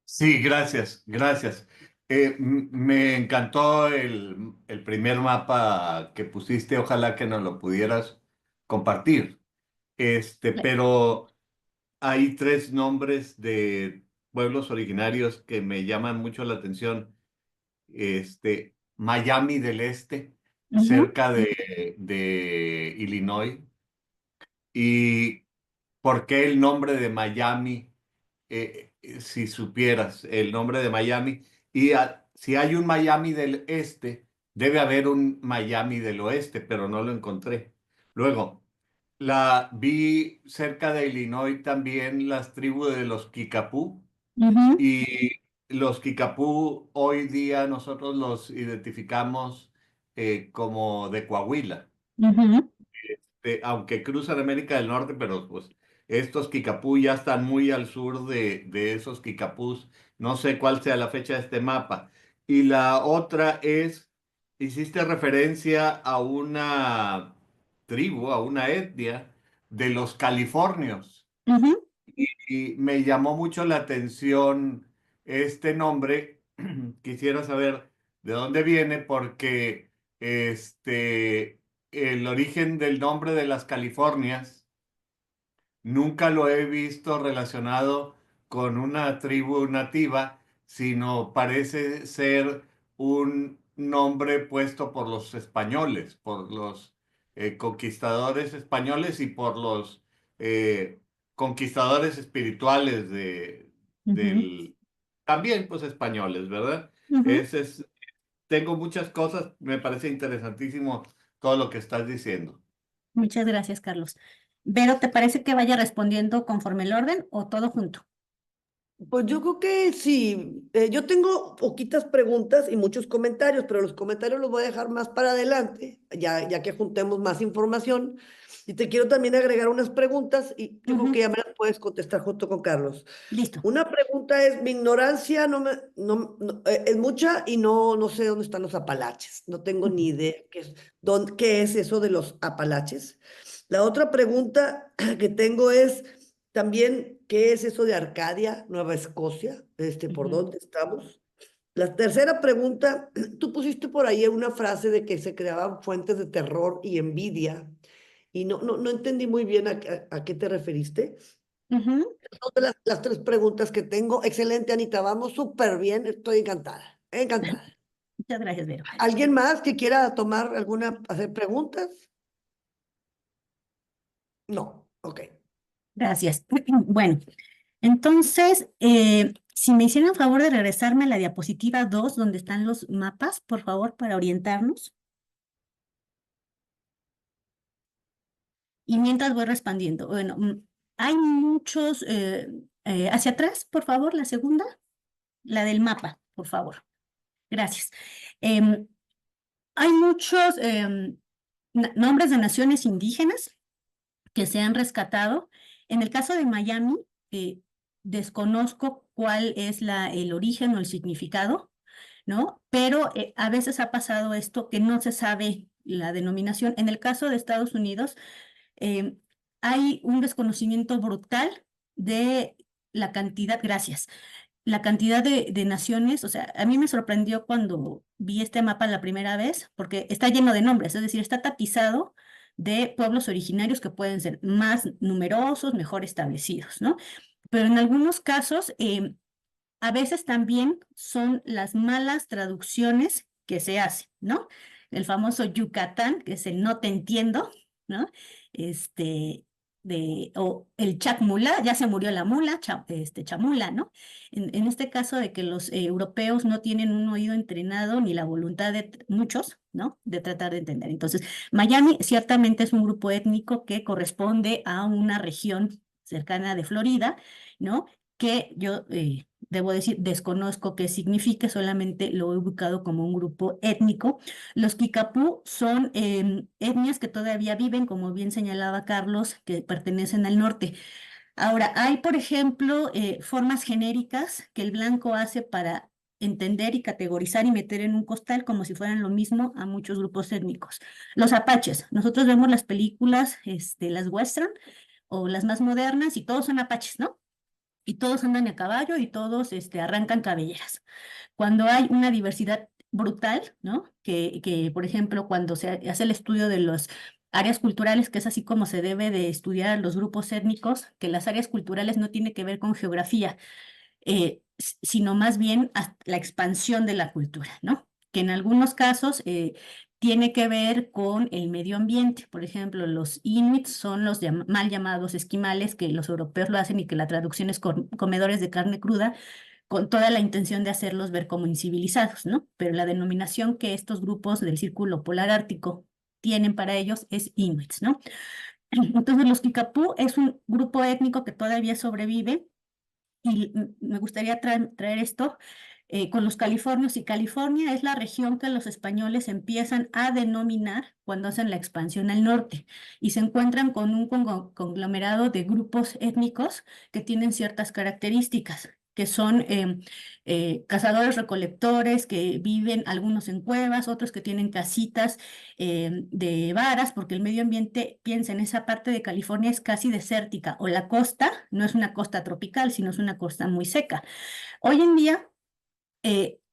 Sí, gracias, gracias. Me encantó el primer mapa que pusiste, ojalá que nos lo pudieras compartir. Pero hay tres nombres de, pueblos originarios que me llaman mucho la atención. Miami del Este, Ujú, cerca de Illinois. ¿Y por qué el nombre de Miami? Si supieras el nombre de Miami. Si hay un Miami del Este, debe haber un Miami del Oeste, pero no lo encontré. Luego, vi cerca de Illinois también las tribus de los Kickapoo. ujú, Y los Kickapoo hoy día nosotros los identificamos como de Coahuila, ujú, aunque cruzan América del Norte, pero pues estos Kickapoo ya están muy al sur de esos Kickapús. No sé cuál sea la fecha de este mapa. Y la otra es, hiciste referencia a una tribu, a una etnia de los californios. ujú, Y me llamó mucho la atención este nombre. Quisiera saber de dónde viene porque el origen del nombre de las Californias nunca lo he visto relacionado con una tribu nativa, sino parece ser un nombre puesto por los españoles, por los conquistadores españoles y por los eh, conquistadores espirituales ujú, también pues españoles, ¿verdad? ujú. Ese es, tengo muchas cosas, me parece interesantísimo todo lo que estás diciendo. Muchas gracias, Carlos. Vero, ¿te parece que vaya respondiendo conforme el orden o todo junto? Pues yo creo que sí. Yo tengo poquitas preguntas y muchos comentarios, pero los comentarios los voy a dejar más para adelante, ya que juntemos más información. Y te quiero también agregar unas preguntas y yo creo que Ujú, ya me las puedes contestar junto con Carlos. listo. Una pregunta es, mi ignorancia es mucha y no sé dónde están los Apalaches. No tengo Ujú, ni idea qué es eso de los Apalaches. La otra pregunta que tengo es también, ¿qué es eso de Arcadia, Nueva Escocia? ¿Por ujú, dónde estamos? La tercera pregunta, tú pusiste por ahí una frase de que se creaban fuentes de terror y envidia y no entendí muy bien a qué te referiste. ujú. Son de las tres preguntas que tengo. Excelente, Anita, vamos súper bien, estoy encantada, encantada. Muchas gracias, Vero. ¿Alguien más que quiera hacer preguntas? No, ok. Gracias. Bueno, entonces, si me hicieran favor de regresarme a la diapositiva 2, donde están los mapas, por favor, para orientarnos. Y mientras voy respondiendo, bueno, hay muchos, hacia atrás, por favor, la segunda, la del mapa, por favor. Gracias. Em, Hay muchos nombres de naciones indígenas que se han rescatado. En el caso de Miami, eh, desconozco cuál es el origen o el significado, ¿no? Pero a veces ha pasado esto que no se sabe la denominación. En el caso de Estados Unidos, eh, hay un desconocimiento brutal de la cantidad, gracias, la cantidad de naciones. O sea, a mí me sorprendió cuando vi este mapa la primera vez, porque está lleno de nombres, es decir, está tapizado de pueblos originarios que pueden ser más numerosos, mejor establecidos, ¿no? Pero en algunos casos, a veces también son las malas traducciones que se hacen, ¿no? El famoso Yucatán, que es el no te entiendo, ¿no? Este, o el chacmula, ya se murió la mula, chamula, ¿no? En este caso de que los europeos no tienen un oído entrenado ni la voluntad de muchos, ¿no? De tratar de entender. Entonces, Miami ciertamente es un grupo étnico que corresponde a una región cercana de Florida, ¿no? Que yo debo decir, desconozco qué significa, solamente lo he ubicado como un grupo étnico. Los Kikapú son etnias que todavía viven, como bien señalaba Carlos, que pertenecen al norte. Ahora, hay, por ejemplo, formas genéricas que el blanco hace para entender y categorizar y meter en un costal como si fueran lo mismo a muchos grupos étnicos. Los apaches, nosotros vemos las películas, las western o las más modernas y todos son apaches, ¿no? Y todos andan a caballo y todos arrancan cabelleras. Cuando hay una diversidad brutal, ¿no? Por ejemplo, cuando se hace el estudio de las áreas culturales, que es así como se debe de estudiar los grupos étnicos, que las áreas culturales no tienen que ver con geografía. sino más bien la expansión de la cultura, ¿no? Que en algunos casos tiene que ver con el medio ambiente. Por ejemplo, los inuits son los mal llamados esquimales, que los europeos lo hacen y que la traducción es comedores de carne cruda, con toda la intención de hacerlos ver como incivilizados, ¿no? Pero la denominación que estos grupos del Círculo Polar Ártico tienen para ellos es inuits, ¿no? Entonces, los Kickapoo es un grupo étnico que todavía sobrevive y me gustaría traer esto con los californios. Y California es la región que los españoles empiezan a denominar cuando hacen la expansión al norte y se encuentran con un conglomerado de grupos étnicos que tienen ciertas características, que son cazadores recolectores, que viven algunos en cuevas, otros que tienen casitas de varas, porque el medio ambiente, piensa en esa parte de California, es casi desértica, o la costa no es una costa tropical, sino es una costa muy seca. Hoy en día,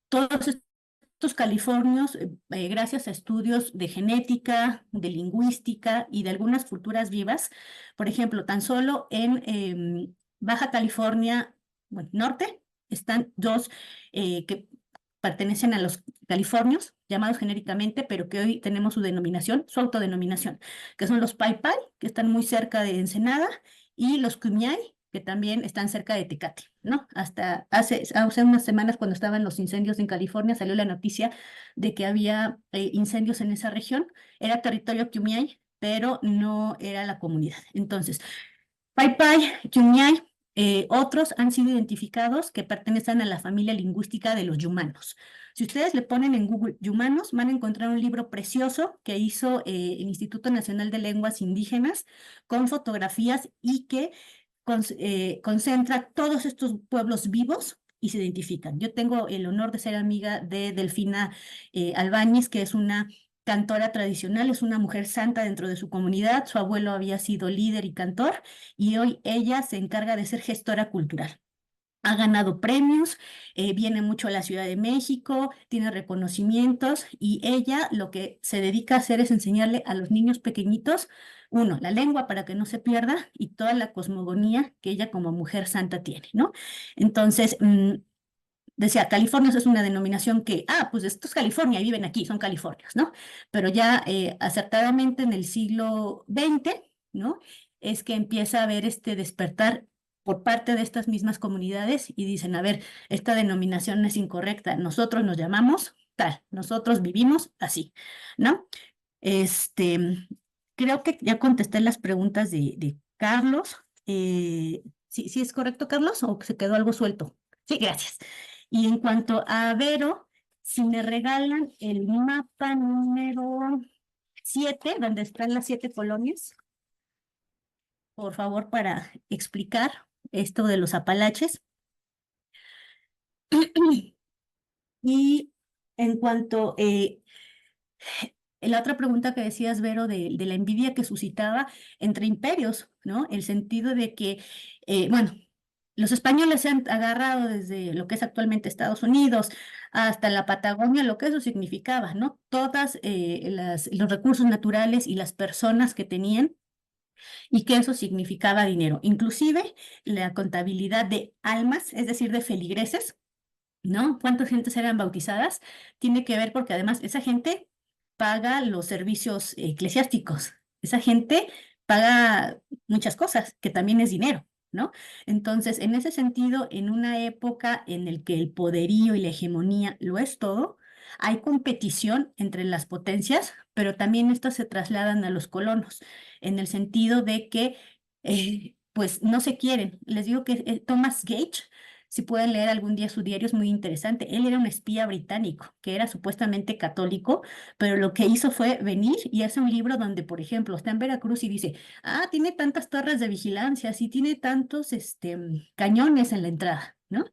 todos estos californios, gracias a estudios de genética, de lingüística y de algunas culturas vivas, por ejemplo, tan solo en Baja California, bueno, Norte, están dos que pertenecen a los californios, llamados genéricamente, pero que hoy tenemos su denominación, su autodenominación, que son los Pai Pai, que están muy cerca de Ensenada, y los Kumeyaay, que también están cerca de Tecate, ¿no? Hasta hace unas semanas, cuando estaban los incendios en California, salió la noticia de que había incendios en esa región. Era territorio Kumeyaay, pero no era la comunidad. Entonces, Pai Pai, Kumeyaay, otros han sido identificados que pertenecen a la familia lingüística de los yumanos. Si ustedes le ponen en Google yumanos, van a encontrar un libro precioso que hizo el Instituto Nacional de Lenguas Indígenas con fotografías y que concentra todos estos pueblos vivos y se identifican. Yo tengo el honor de ser amiga de Delfina Albáñez, que es una cantora tradicional, es una mujer santa dentro de su comunidad. Su abuelo había sido líder y cantor y hoy ella se encarga de ser gestora cultural. Ha ganado premios, viene mucho a la Ciudad de México, tiene reconocimientos y ella lo que se dedica a hacer es enseñarle a los niños pequeñitos, uno, la lengua para que no se pierda y toda la cosmogonía que ella como mujer santa tiene, ¿no? Entonces, decía, California es una denominación que, pues esto es California, viven aquí, son californios, ¿no? Pero ya acertadamente en el siglo XX, ¿no? Es que empieza a haber este despertar por parte de estas mismas comunidades y dicen, a ver, esta denominación es incorrecta, nosotros nos llamamos tal, nosotros vivimos así, ¿no? Creo que ya contesté las preguntas de Carlos. ¿Sí es correcto, Carlos, o se quedó algo suelto? Sí, gracias. Y en cuanto a Vero, si me regalan el mapa número 7, donde están las 7 colonias, por favor, para explicar esto de los Apalaches. Y en cuanto la otra pregunta que decías, Vero, de la envidia que suscitaba entre imperios, ¿no? El sentido de que, bueno, los españoles se han agarrado desde lo que es actualmente Estados Unidos hasta la Patagonia, lo que eso significaba, ¿no? Todas los recursos naturales y las personas que tenían y que eso significaba dinero. Inclusive la contabilidad de almas, es decir, de feligreses, ¿no? ¿Cuántas gentes eran bautizadas? Tiene que ver porque además esa gente paga los servicios eclesiásticos. Esa gente paga muchas cosas, que también es dinero, ¿no? Entonces, en ese sentido, en una época en la que el poderío y la hegemonía lo es todo, hay competición entre las potencias, pero también estas se trasladan a los colonos, en el sentido de que, pues, no se quieren. Les digo que Thomas Gage, si pueden leer algún día su diario, es muy interesante. Él era un espía británico que era supuestamente católico, pero lo que hizo fue venir y hace un libro donde, por ejemplo, está en Veracruz y dice, tiene tantas torres de vigilancia, sí tiene tantos cañones en la entrada, ¿no?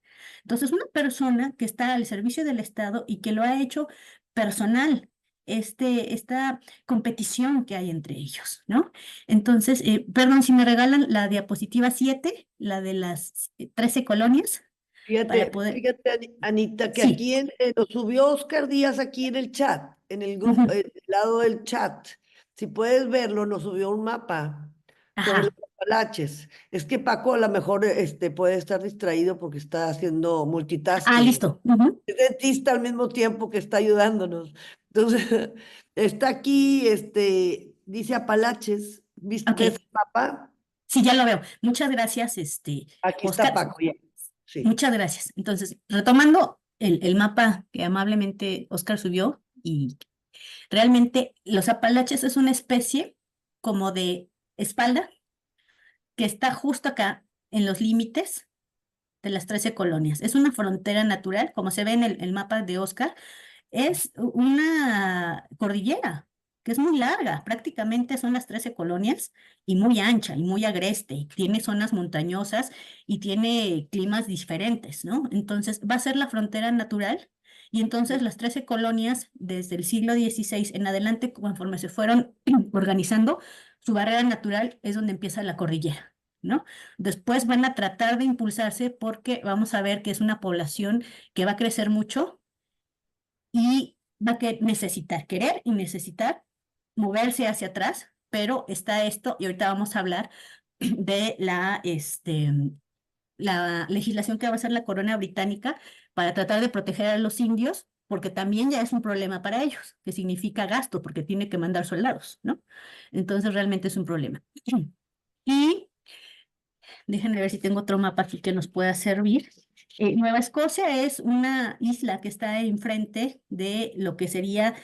Entonces, una persona que está al servicio del Estado y que lo ha hecho personal, esta competición que hay entre ellos, ¿no? Entonces, perdón, si me regalan la diapositiva 7, la de las 13 colonias, para poder... Fíjate, Anita, que Sí. aquí lo subió Oscar Díaz aquí en el chat, en el grupo, Ujú. el lado del chat. Si puedes verlo, nos subió un mapa sobre los Ajá. Apalaches. Es que Paco a lo mejor puede estar distraído porque está haciendo Ah, multitasking. listo. Ujú. Es dentista al mismo tiempo que está ayudándonos. Entonces, está aquí, dice Apalaches. ¿Ves Ok, el mapa? sí, ya lo veo. Muchas gracias, Aquí está Oscar. Paco, ya. Sí. Muchas gracias. Entonces, retomando el mapa que amablemente Oscar subió, y realmente los Apalaches es una especie como de espalda que está justo acá en los límites de las 13 colonias. Es una frontera natural, como se ve en el mapa de Oscar, es una cordillera que es muy larga, prácticamente son las 13 colonias y muy ancha y muy agreste, y tiene zonas montañosas y tiene climas diferentes, ¿no? Entonces va a ser la frontera natural y entonces las 13 colonias desde el siglo XVI en adelante, conforme se fueron organizando, su barrera natural es donde empieza la cordillera, ¿no? Después van a tratar de impulsarse porque vamos a ver que es una población que va a crecer mucho y va a necesitar querer y necesitar moverse hacia atrás, pero está esto, y ahorita vamos a hablar de la legislación que va a hacer la corona británica para tratar de proteger a los indios, porque también ya es un problema para ellos, que significa gasto, porque tiene que mandar soldados, ¿no? Entonces realmente es un problema. Y déjenme ver si tengo otro mapa aquí que nos pueda servir. Nueva Escocia es una isla que está enfrente de lo que sería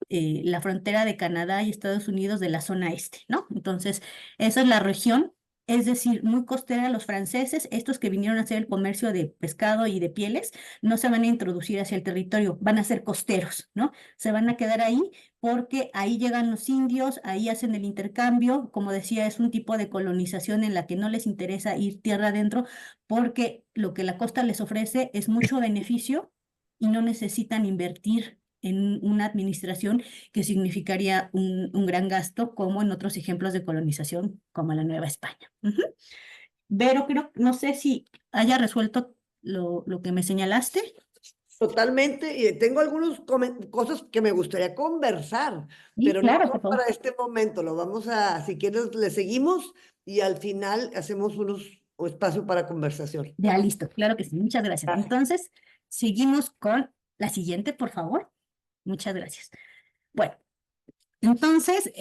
la frontera de Canadá y Estados Unidos de la zona este, ¿no? Entonces, esa es la región, es decir, muy costera. Los franceses, estos que vinieron a hacer el comercio de pescado y de pieles, no se van a introducir hacia el territorio, van a ser costeros, ¿no? Se van a quedar ahí porque ahí llegan los indios, ahí hacen el intercambio. Como decía, es un tipo de colonización en la que no les interesa ir tierra adentro porque lo que la costa les ofrece es mucho beneficio y no necesitan invertir en una administración que significaría un gran gasto, como en otros ejemplos de colonización, como la Nueva España. Ujú. Pero creo, no sé si haya resuelto lo que me señalaste. Totalmente, y tengo algunas cosas que me gustaría conversar, Sí, pero no claro, son por favor. para este momento. Lo vamos a, si quieres, le seguimos y al final hacemos un espacio para conversación. Ya, listo, claro que sí, muchas gracias. Gracias. Entonces, seguimos con la siguiente, por favor. Muchas gracias. Bueno, entonces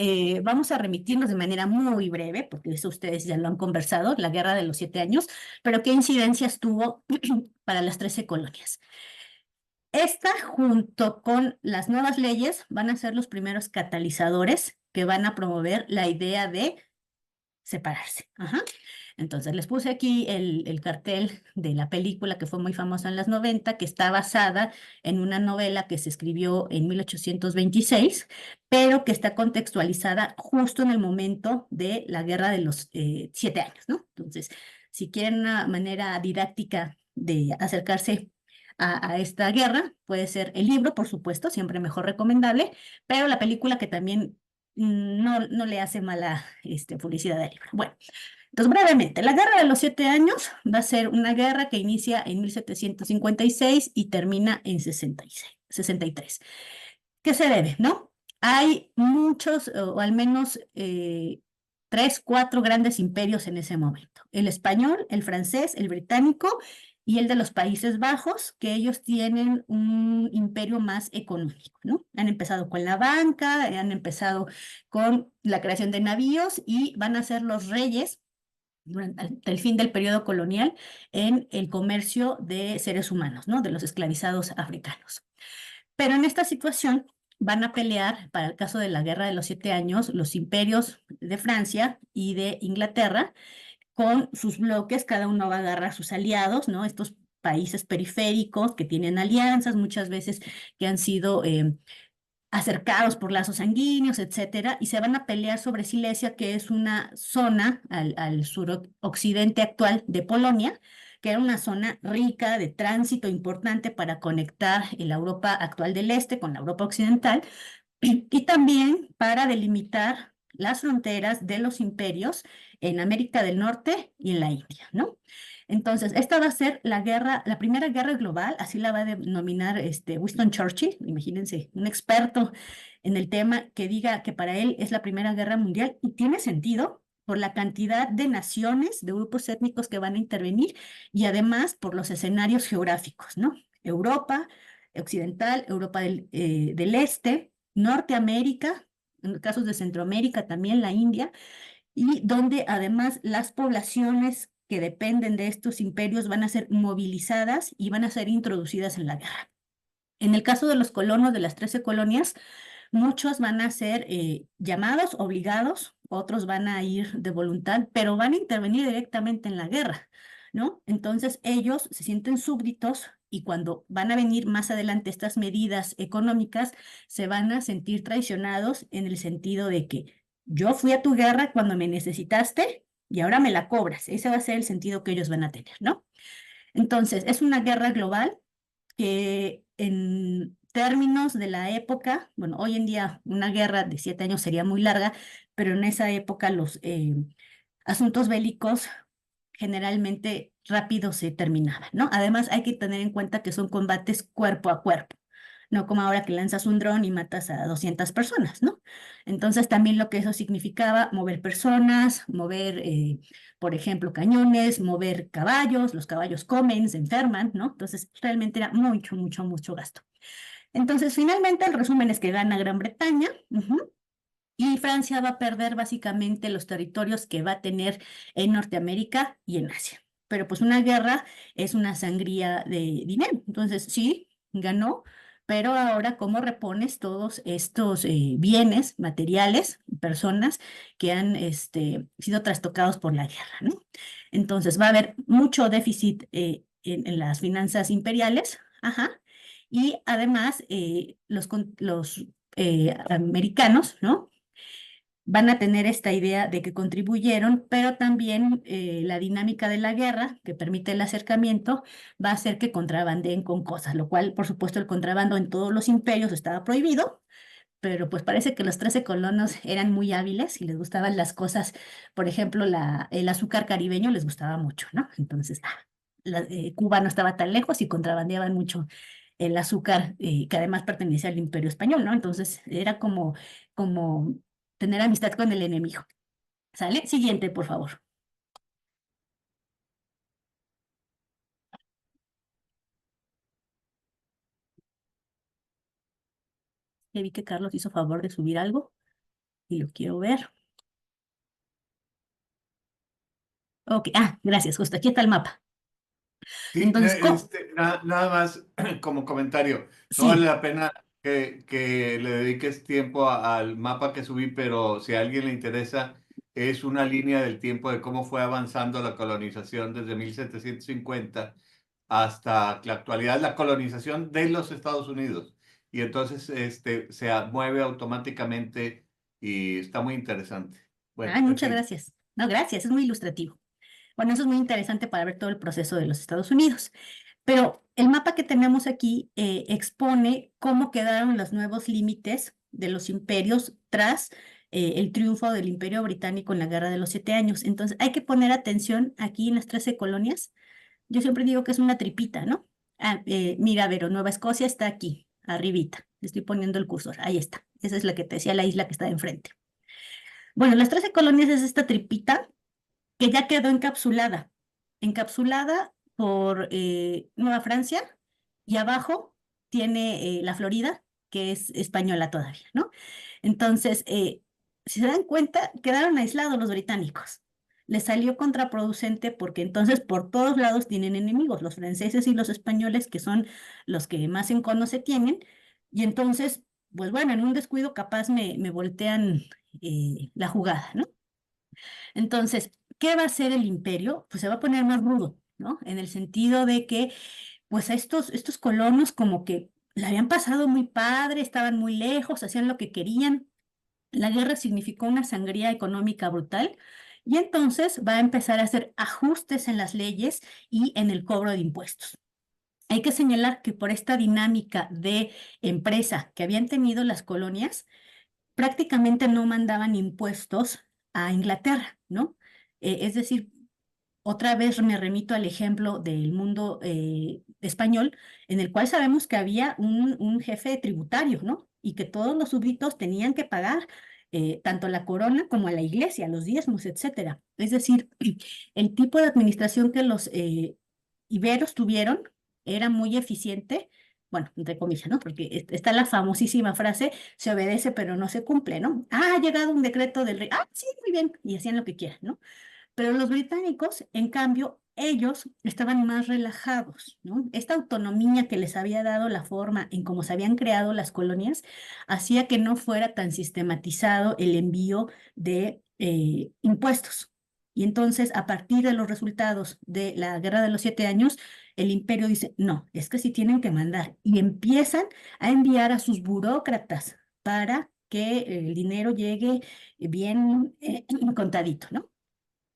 vamos a remitirnos de manera muy breve, porque eso ustedes ya lo han conversado, la Guerra de los 7 años, pero ¿qué incidencias tuvo para las 13 colonias? Esta, junto con las nuevas leyes, van a ser los primeros catalizadores que van a promover la idea de separarse. Ajá. Entonces les puse aquí el cartel de la película que fue muy famosa en los 90, que está basada en una novela que se escribió en 1826, pero que está contextualizada justo en el momento de la Guerra de los 7 años, ¿no? Entonces, si quieren una manera didáctica de acercarse a esta guerra, puede ser el libro, por supuesto, siempre mejor recomendable, pero la película que también no le hace mala publicidad al libro. Bueno, entonces brevemente, la Guerra de los 7 años va a ser una guerra que inicia en 1756 y termina en 63. ¿Qué se debe, no? Hay muchos, o al menos 3, 4 grandes imperios en ese momento. El español, el francés, el británico y el de los Países Bajos, que ellos tienen un imperio más económico, ¿no? Han empezado con la banca, han empezado con la creación de navíos y van a ser los reyes durante el fin del periodo colonial en el comercio de seres humanos, ¿no? De los esclavizados africanos. Pero en esta situación van a pelear, para el caso de la Guerra de los 7 años, los imperios de Francia y de Inglaterra con sus bloques. Cada uno va a agarrar sus aliados, ¿no? Estos países periféricos que tienen alianzas, muchas veces que han sido acercados por lazos sanguíneos, etcétera, y se van a pelear sobre Silesia, que es una zona al suroccidente actual de Polonia, que era una zona rica de tránsito importante para conectar la Europa actual del Este con la Europa occidental, y también para delimitar las fronteras de los imperios en América del Norte y en la India, ¿no? Entonces, esta va a ser la guerra, la primera guerra global, así la va a denominar Winston Churchill. Imagínense, un experto en el tema que diga que para él es la primera guerra mundial, y tiene sentido por la cantidad de naciones, de grupos étnicos que van a intervenir y además por los escenarios geográficos, ¿no? Europa occidental, Europa del Este, Norteamérica, en casos de Centroamérica también la India, y donde además las poblaciones que dependen de estos imperios van a ser movilizadas y van a ser introducidas en la guerra. En el caso de los colonos de las 13 colonias, muchos van a ser llamados, obligados, otros van a ir de voluntad, pero van a intervenir directamente en la guerra, ¿no? Entonces ellos se sienten súbditos y cuando van a venir más adelante estas medidas económicas, se van a sentir traicionados en el sentido de que yo fui a tu guerra cuando me necesitaste y ahora me la cobras. Ese va a ser el sentido que ellos van a tener, ¿no? Entonces, es una guerra global que en términos de la época, bueno, hoy en día una guerra de 7 años sería muy larga, pero en esa época los asuntos bélicos generalmente rápido se terminaban, ¿no? Además hay que tener en cuenta que son combates cuerpo a cuerpo, no como ahora que lanzas un dron y matas a 200 personas, ¿no? Entonces también lo que eso significaba, mover personas, mover, por ejemplo, cañones, mover caballos, los caballos comen, se enferman, ¿no? Entonces realmente era mucho, mucho, mucho gasto. Entonces finalmente el resumen es que gana Gran Bretaña, y Francia va a perder básicamente los territorios que va a tener en Norteamérica y en Asia. Pero pues una guerra es una sangría de dinero. Entonces sí, ganó, pero ahora ¿cómo repones todos estos bienes materiales, personas que han sido trastocados por la guerra, ¿no? Entonces va a haber mucho déficit en las finanzas imperiales, ajá, y además los americanos, ¿no? Van a tener esta idea de que contribuyeron, pero también la dinámica de la guerra, que permite el acercamiento, va a hacer que contrabandeen con cosas, lo cual, por supuesto, el contrabando en todos los imperios estaba prohibido, pero pues parece que los 13 colonos eran muy hábiles y les gustaban las cosas, por ejemplo, el azúcar caribeño les gustaba mucho, ¿no? Entonces, Cuba no estaba tan lejos y contrabandeaban mucho el azúcar, que además pertenecía al Imperio Español, ¿no? Entonces, era como tener amistad con el enemigo. ¿Sale? Siguiente, por favor. Ya vi que Carlos hizo favor de subir algo y lo quiero ver. Ok, gracias, justo aquí está el mapa. Sí, Entonces, nada más como comentario, no vale sí, la pena que le dediques tiempo al mapa que subí, pero si a alguien le interesa, es una línea del tiempo de cómo fue avanzando la colonización desde 1750 hasta la actualidad, la colonización de los Estados Unidos. Y entonces se mueve automáticamente y está muy interesante. Bueno, ay, en muchas fin. gracias. No, gracias, es muy ilustrativo. Bueno, eso es muy interesante para ver todo el proceso de los Estados Unidos. Pero el mapa que tenemos aquí expone cómo quedaron los nuevos límites de los imperios tras el triunfo del Imperio Británico en la Guerra de los 7 Años. Entonces, hay que poner atención aquí en las 13 colonias. Yo siempre digo que es una tripita, ¿no? Mira, Vero, Nueva Escocia está aquí, arribita. Le estoy poniendo el cursor, ahí está. Esa es la que te decía la isla que está enfrente. Bueno, las 13 colonias es esta tripita que ya quedó encapsulada por Nueva Francia y abajo tiene la Florida, que es española todavía, ¿no? Entonces, si se dan cuenta, quedaron aislados los británicos. Les salió contraproducente porque entonces por todos lados tienen enemigos, los franceses y los españoles, que son los que más en cono se tienen, y entonces, pues bueno, en un descuido capaz me voltean la jugada, ¿no? Entonces, ¿qué va a hacer el imperio? Pues se va a poner más rudo, ¿no? En el sentido de que, pues estos colonos como que la habían pasado muy padre, estaban muy lejos, hacían lo que querían. La guerra significó una sangría económica brutal y entonces va a empezar a hacer ajustes en las leyes y en el cobro de impuestos. Hay que señalar que por esta dinámica de empresa que habían tenido las colonias, prácticamente no mandaban impuestos a Inglaterra, ¿no? Es decir, otra vez me remito al ejemplo del mundo español, en el cual sabemos que había un jefe tributario, ¿no? Y que todos los súbditos tenían que pagar tanto a la corona como a la iglesia, los diezmos, etcétera. Es decir, el tipo de administración que los iberos tuvieron era muy eficiente, bueno, entre comillas, ¿no? Porque está la famosísima frase, se obedece pero no se cumple, ¿no? Ah, ha llegado un decreto del rey, ah, sí, muy bien, y hacían lo que quieran, ¿no? Pero los británicos, en cambio, ellos estaban más relajados, ¿no? Esta autonomía que les había dado la forma en cómo se habían creado las colonias hacía que no fuera tan sistematizado el envío de impuestos. Y entonces, a partir de los resultados de la Guerra de los 7 Años, el imperio dice, no, es que sí tienen que mandar. Y empiezan a enviar a sus burócratas para que el dinero llegue bien contadito, ¿no?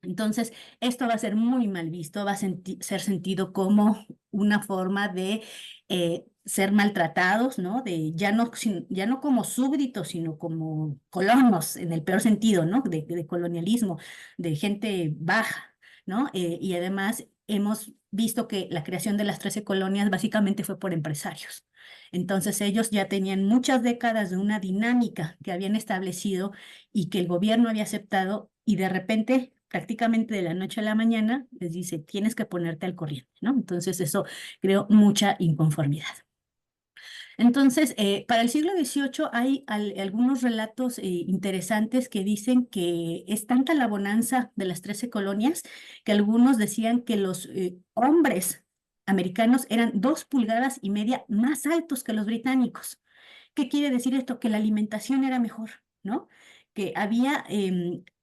Entonces, esto va a ser muy mal visto, va a ser sentido como una forma de ser maltratados, ¿no? De ya no como súbditos, sino como colonos, en el peor sentido, ¿no? De colonialismo, de gente baja, ¿no? Y además hemos visto que la creación de las 13 colonias básicamente fue por empresarios. Entonces, ellos ya tenían muchas décadas de una dinámica que habían establecido y que el gobierno había aceptado, y de repente, prácticamente de la noche a la mañana, les dice, tienes que ponerte al corriente, ¿no? Entonces eso creó mucha inconformidad. Entonces, para el siglo XVIII hay algunos relatos interesantes que dicen que es tanta la bonanza de las 13 colonias que algunos decían que los hombres americanos eran 2,5 pulgadas más altos que los británicos. ¿Qué quiere decir esto? Que la alimentación era mejor, ¿no? Que había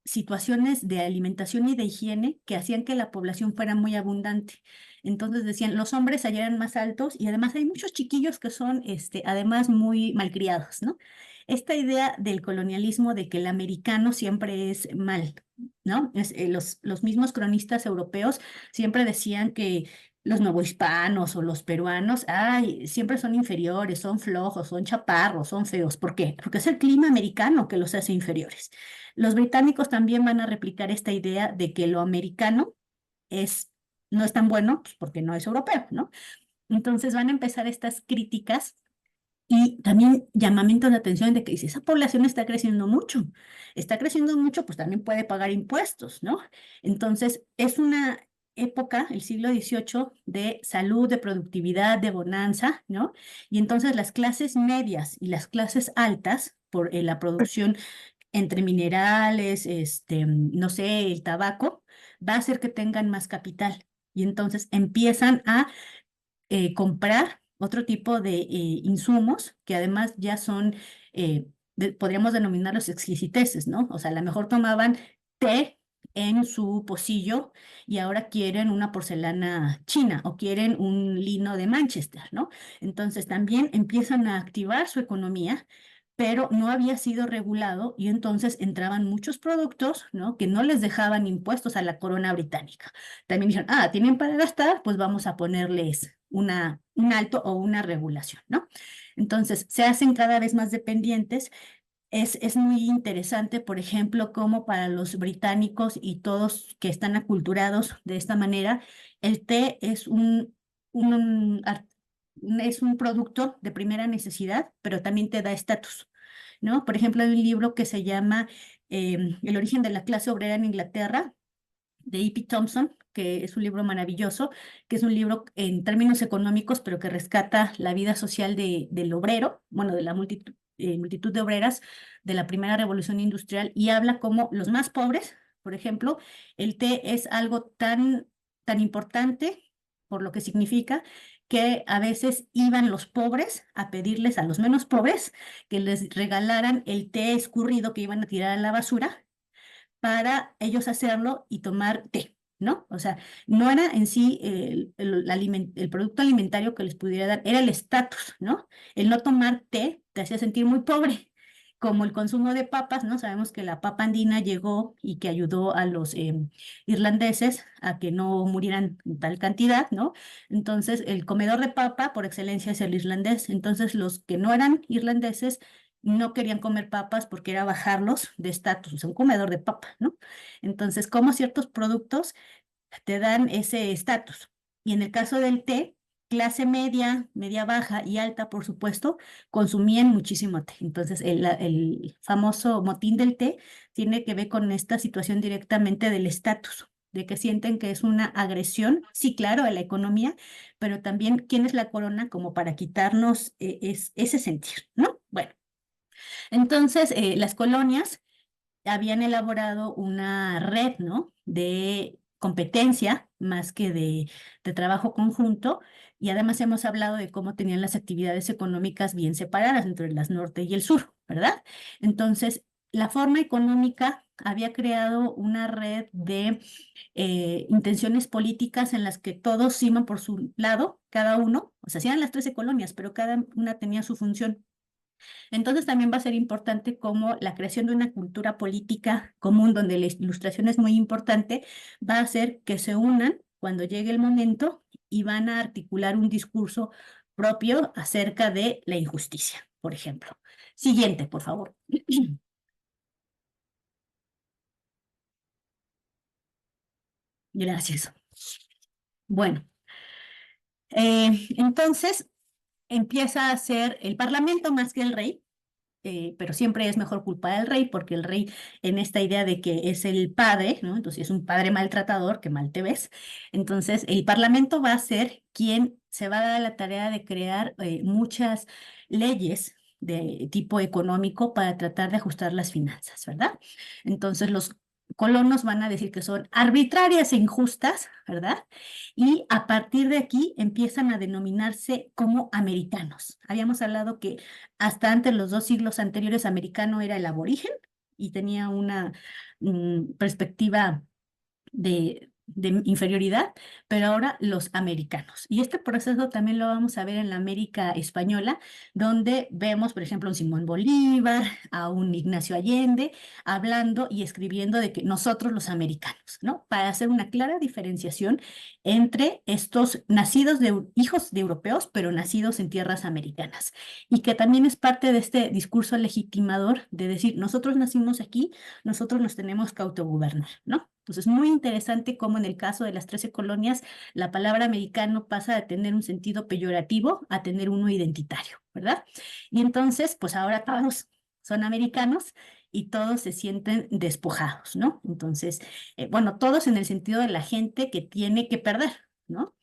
situaciones de alimentación y de higiene que hacían que la población fuera muy abundante. Entonces decían, los hombres allá eran más altos y además hay muchos chiquillos que son, además, muy malcriados, ¿no? Esta idea del colonialismo de que el americano siempre es mal, ¿no? Los mismos cronistas europeos siempre decían que los novohispanos o los peruanos, ay, siempre son inferiores, son flojos, son chaparros, son feos. ¿Por qué? Porque es el clima americano que los hace inferiores. Los británicos también van a replicar esta idea de que lo americano no es tan bueno, pues, porque no es europeo, ¿no? Entonces van a empezar estas críticas y también llamamientos de atención de que dice, esa población está creciendo mucho, pues también puede pagar impuestos, ¿no? Entonces es una época, el siglo XVIII, de salud, de productividad, de bonanza, ¿no? Y entonces las clases medias y las clases altas, por la producción entre minerales, no sé, el tabaco, va a hacer que tengan más capital. Y entonces empiezan a comprar otro tipo de insumos que además ya son, podríamos denominarlos exquisiteces, ¿no? O sea, a lo mejor tomaban té en su pocillo y ahora quieren una porcelana china o quieren un lino de Manchester, ¿no? Entonces también empiezan a activar su economía, pero no había sido regulado y entonces entraban muchos productos, ¿no? Que no les dejaban impuestos a la corona británica. También dijeron, tienen para gastar, pues vamos a ponerles un alto o una regulación, ¿no? Entonces, se hacen cada vez más dependientes. Es muy interesante, por ejemplo, cómo para los británicos y todos que están aculturados de esta manera, el té es un producto de primera necesidad, pero también te da estatus, ¿no? Por ejemplo, hay un libro que se llama El origen de la clase obrera en Inglaterra, de E.P. Thompson, que es un libro maravilloso, que es un libro en términos económicos, pero que rescata la vida social del obrero, bueno, de la multitud de obreras de la primera revolución industrial, y habla como los más pobres, por ejemplo, el té es algo tan importante por lo que significa, que a veces iban los pobres a pedirles a los menos pobres que les regalaran el té escurrido que iban a tirar a la basura para ellos hacerlo y tomar té, ¿no? O sea, no era en sí el producto alimentario que les pudiera dar, era el estatus, ¿no? El no tomar té te hacía sentir muy pobre, como el consumo de papas, ¿no? Sabemos que la papa andina llegó y que ayudó a los irlandeses a que no murieran en tal cantidad, ¿no? Entonces, el comedor de papa por excelencia es el irlandés. Entonces, los que no eran irlandeses no querían comer papas porque era bajarlos de estatus, o sea, un comedor de papa, ¿no? Entonces, como ciertos productos te dan ese estatus. Y en el caso del té, clase media, media baja y alta, por supuesto, consumían muchísimo té. Entonces, el famoso motín del té tiene que ver con esta situación directamente del estatus, de que sienten que es una agresión, sí, claro, a la economía, pero también quién es la corona como para quitarnos ese sentir, ¿no? Bueno, entonces las colonias habían elaborado una red, ¿no? De competencia más que de trabajo conjunto, y además hemos hablado de cómo tenían las actividades económicas bien separadas entre las norte y el sur, ¿verdad? Entonces, la forma económica había creado una red de intenciones políticas en las que todos iban por su lado, cada uno, o sea, hacían las 13 colonias, pero cada una tenía su función. Entonces también va a ser importante como la creación de una cultura política común donde la ilustración es muy importante, va a hacer que se unan cuando llegue el momento y van a articular un discurso propio acerca de la injusticia, por ejemplo. Siguiente, por favor. Gracias. Bueno, entonces empieza a ser el parlamento más que el rey, pero siempre es mejor culpar al rey, porque el rey, en esta idea de que es el padre, ¿no? Entonces es un padre maltratador, que mal te ves. Entonces el parlamento va a ser quien se va a dar la tarea de crear muchas leyes de tipo económico para tratar de ajustar las finanzas, ¿verdad? Entonces los colonos van a decir que son arbitrarias e injustas, ¿verdad? Y a partir de aquí empiezan a denominarse como americanos. Habíamos hablado que hasta antes los 2 siglos anteriores americano era el aborigen y tenía una perspectiva de inferioridad, pero ahora los americanos. Y este proceso también lo vamos a ver en la América española, donde vemos, por ejemplo, a un Simón Bolívar, a un Ignacio Allende, hablando y escribiendo de que nosotros los americanos, ¿no? Para hacer una clara diferenciación entre estos nacidos de hijos de europeos, pero nacidos en tierras americanas. Y que también es parte de este discurso legitimador de decir, nosotros nacimos aquí, nosotros nos tenemos que autogobernar, ¿no? Entonces, muy interesante cómo en el caso de las 13 colonias, la palabra americano pasa de tener un sentido peyorativo a tener uno identitario, ¿verdad? Y entonces, pues ahora todos son americanos y todos se sienten despojados, ¿no? Entonces, bueno, todos en el sentido de la gente que tiene que perder, ¿no?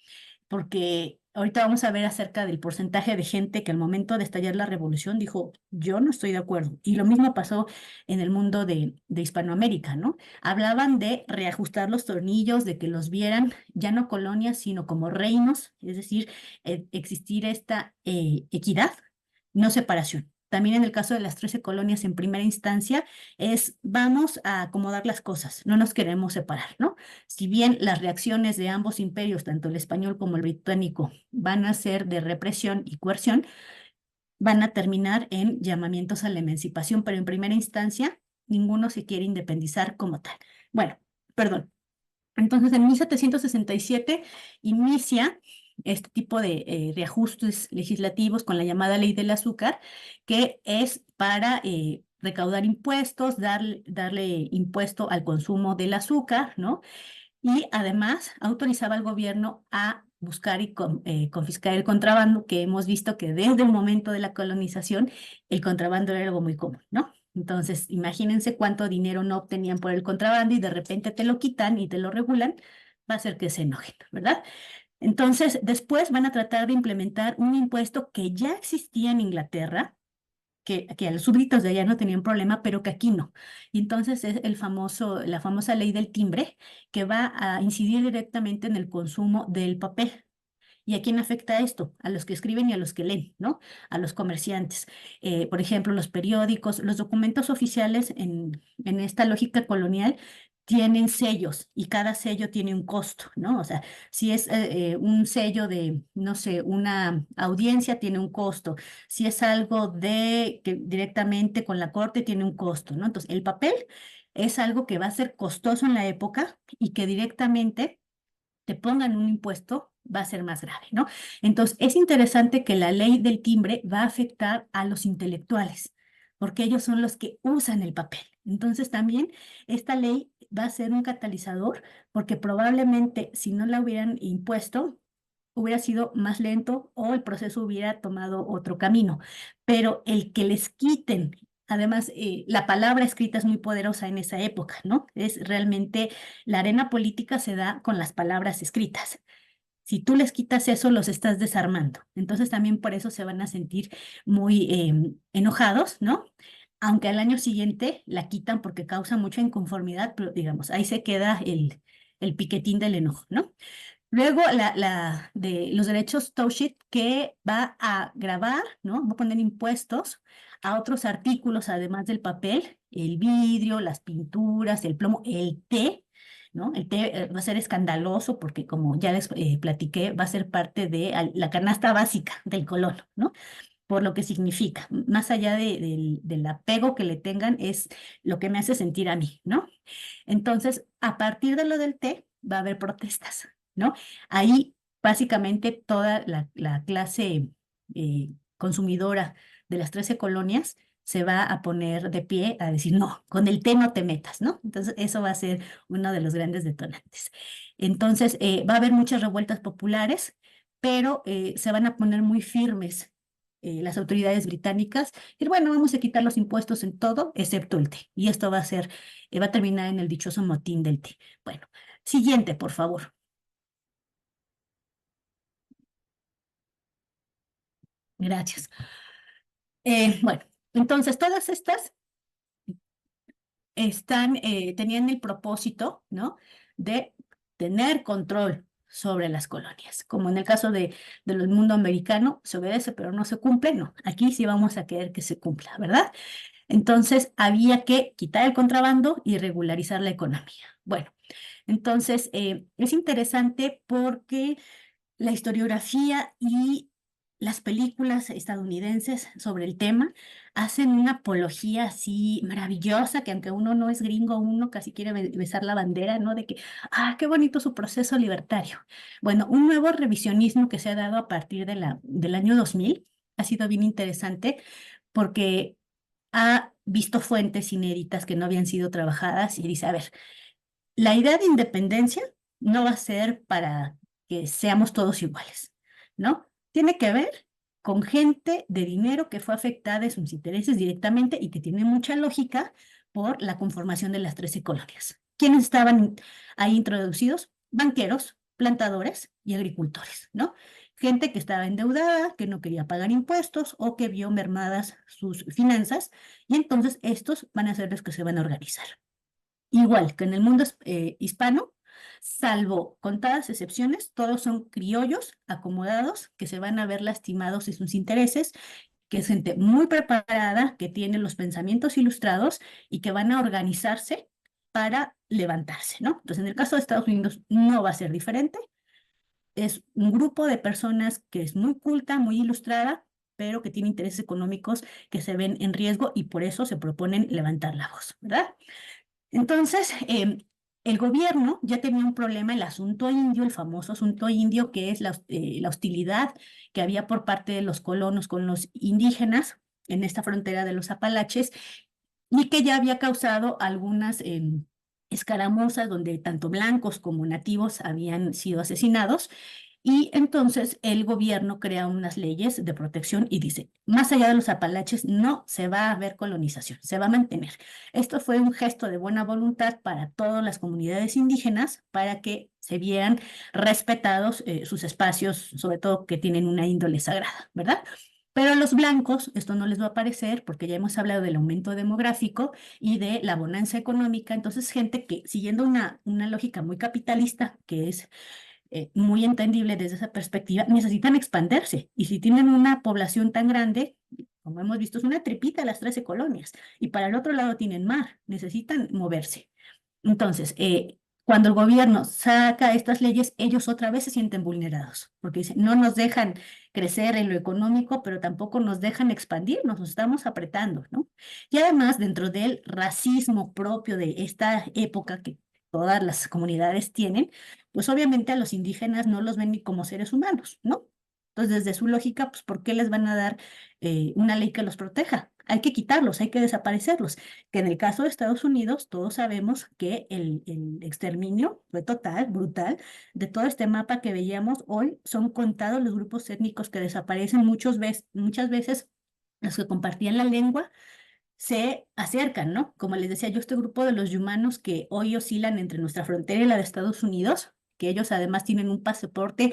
Porque ahorita vamos a ver acerca del porcentaje de gente que al momento de estallar la revolución dijo, yo no estoy de acuerdo. Y lo mismo pasó en el mundo de Hispanoamérica, ¿no? Hablaban de reajustar los tornillos, de que los vieran ya no colonias, sino como reinos, es decir, existir esta equidad, no separación. También en el caso de las 13 colonias en primera instancia es vamos a acomodar las cosas, no nos queremos separar, ¿no? Si bien las reacciones de ambos imperios, tanto el español como el británico, van a ser de represión y coerción, van a terminar en llamamientos a la emancipación, pero en primera instancia ninguno se quiere independizar como tal. Bueno, perdón. Entonces, en 1767 inicia este tipo de reajustes legislativos con la llamada Ley del Azúcar, que es para recaudar impuestos, darle impuesto al consumo del azúcar, ¿no? Y además autorizaba al gobierno a buscar y confiscar el contrabando, que hemos visto que desde el momento de la colonización el contrabando era algo muy común, ¿no? Entonces, imagínense cuánto dinero no obtenían por el contrabando y de repente te lo quitan y te lo regulan, va a hacer que se enojen, ¿verdad? Entonces, después van a tratar de implementar un impuesto que ya existía en Inglaterra, que a los súbditos de allá no tenían problema, pero que aquí no. Y entonces es la famosa ley del timbre, que va a incidir directamente en el consumo del papel. ¿Y a quién afecta esto? A los que escriben y a los que leen, ¿no? A los comerciantes. Por ejemplo, los periódicos, los documentos oficiales en esta lógica colonial tienen sellos y cada sello tiene un costo, ¿no? O sea, si es un sello de, no sé, una audiencia, tiene un costo. Si es algo de que directamente con la corte, tiene un costo, ¿no? Entonces, el papel es algo que va a ser costoso en la época y que directamente te pongan un impuesto, va a ser más grave, ¿no? Entonces, es interesante que la ley del timbre va a afectar a los intelectuales, porque ellos son los que usan el papel. Entonces, también esta ley va a ser un catalizador, porque probablemente si no la hubieran impuesto, hubiera sido más lento o el proceso hubiera tomado otro camino. Pero el que les quiten, además, la palabra escrita es muy poderosa en esa época, ¿no? Es realmente, la arena política se da con las palabras escritas. Si tú les quitas eso, los estás desarmando. Entonces también por eso se van a sentir muy enojados, ¿no? Aunque al año siguiente la quitan porque causa mucha inconformidad, pero digamos, ahí se queda el piquetín del enojo, ¿no? Luego la de los derechos Towship, que va a grabar, ¿no? Va a poner impuestos a otros artículos, además del papel, el vidrio, las pinturas, el plomo, el té, ¿no? El té va a ser escandaloso porque, como ya les platiqué, va a ser parte de la canasta básica del colono, ¿no? Por lo que significa, más allá del apego que le tengan, es lo que me hace sentir a mí, ¿no? Entonces, a partir de lo del té, va a haber protestas, ¿no? Ahí, básicamente, toda la clase consumidora de las 13 colonias se va a poner de pie a decir, no, con el té no te metas, ¿no? Entonces, eso va a ser uno de los grandes detonantes. Entonces, va a haber muchas revueltas populares, pero se van a poner muy firmes las autoridades británicas, y bueno, vamos a quitar los impuestos en todo, excepto el té. Y esto va a terminar en el dichoso motín del té. Bueno, siguiente, por favor. Gracias. Bueno, entonces todas estas tenían el propósito, ¿no? De tener control sobre las colonias. Como en el caso del mundo americano, se obedece pero no se cumple, no. Aquí sí vamos a querer que se cumpla, ¿verdad? Entonces había que quitar el contrabando y regularizar la economía. Bueno, entonces es interesante porque la historiografía y las películas estadounidenses sobre el tema hacen una apología así maravillosa, que aunque uno no es gringo, uno casi quiere besar la bandera, ¿no? De que, qué bonito su proceso libertario. Bueno, un nuevo revisionismo que se ha dado a partir del año 2000 ha sido bien interesante porque ha visto fuentes inéditas que no habían sido trabajadas y dice, a ver, la idea de independencia no va a ser para que seamos todos iguales, ¿no? Tiene que ver con gente de dinero que fue afectada en sus intereses directamente y que tiene mucha lógica por la conformación de las 13 colonias. ¿Quiénes estaban ahí introducidos? Banqueros, plantadores y agricultores, ¿no? Gente que estaba endeudada, que no quería pagar impuestos o que vio mermadas sus finanzas, y entonces estos van a ser los que se van a organizar. Igual que en el mundo hispano, salvo contadas excepciones, todos son criollos acomodados que se van a ver lastimados en sus intereses, que es gente muy preparada, que tiene los pensamientos ilustrados y que van a organizarse para levantarse, ¿no? Entonces, en el caso de Estados Unidos no va a ser diferente. Es un grupo de personas que es muy culta, muy ilustrada, pero que tiene intereses económicos que se ven en riesgo y por eso se proponen levantar la voz, ¿verdad? Entonces, el gobierno ya tenía un problema, el asunto indio, el famoso asunto indio, que es la hostilidad que había por parte de los colonos con los indígenas en esta frontera de los Apalaches, y que ya había causado algunas escaramuzas donde tanto blancos como nativos habían sido asesinados. Y entonces el gobierno crea unas leyes de protección y dice, más allá de los Apalaches no se va a haber colonización, se va a mantener. Esto fue un gesto de buena voluntad para todas las comunidades indígenas, para que se vieran respetados sus espacios, sobre todo que tienen una índole sagrada, ¿verdad? Pero a los blancos esto no les va a parecer porque ya hemos hablado del aumento demográfico y de la bonanza económica. Entonces, gente que siguiendo una lógica muy capitalista, que es muy entendible desde esa perspectiva, necesitan expandirse. Y si tienen una población tan grande, como hemos visto, es una tripita las 13 colonias. Y para el otro lado tienen mar, necesitan moverse. Entonces, cuando el gobierno saca estas leyes, ellos otra vez se sienten vulnerados, porque dicen, no nos dejan crecer en lo económico, pero tampoco nos dejan expandirnos, nos estamos apretando, ¿no? Y además, dentro del racismo propio de esta época que todas las comunidades tienen, pues obviamente a los indígenas no los ven ni como seres humanos, ¿no? Entonces, desde su lógica, pues, ¿por qué les van a dar una ley que los proteja? hay que quitarlos, hay que desaparecerlos. Que en el caso de Estados Unidos, todos sabemos que el exterminio fue total, brutal, de todo este mapa que veíamos hoy. Son contados los grupos étnicos que desaparecen muchas veces los que compartían la lengua se acercan, ¿no? Como les decía yo, este grupo de los yumanos que hoy oscilan entre nuestra frontera y la de Estados Unidos, que ellos además tienen un pasaporte,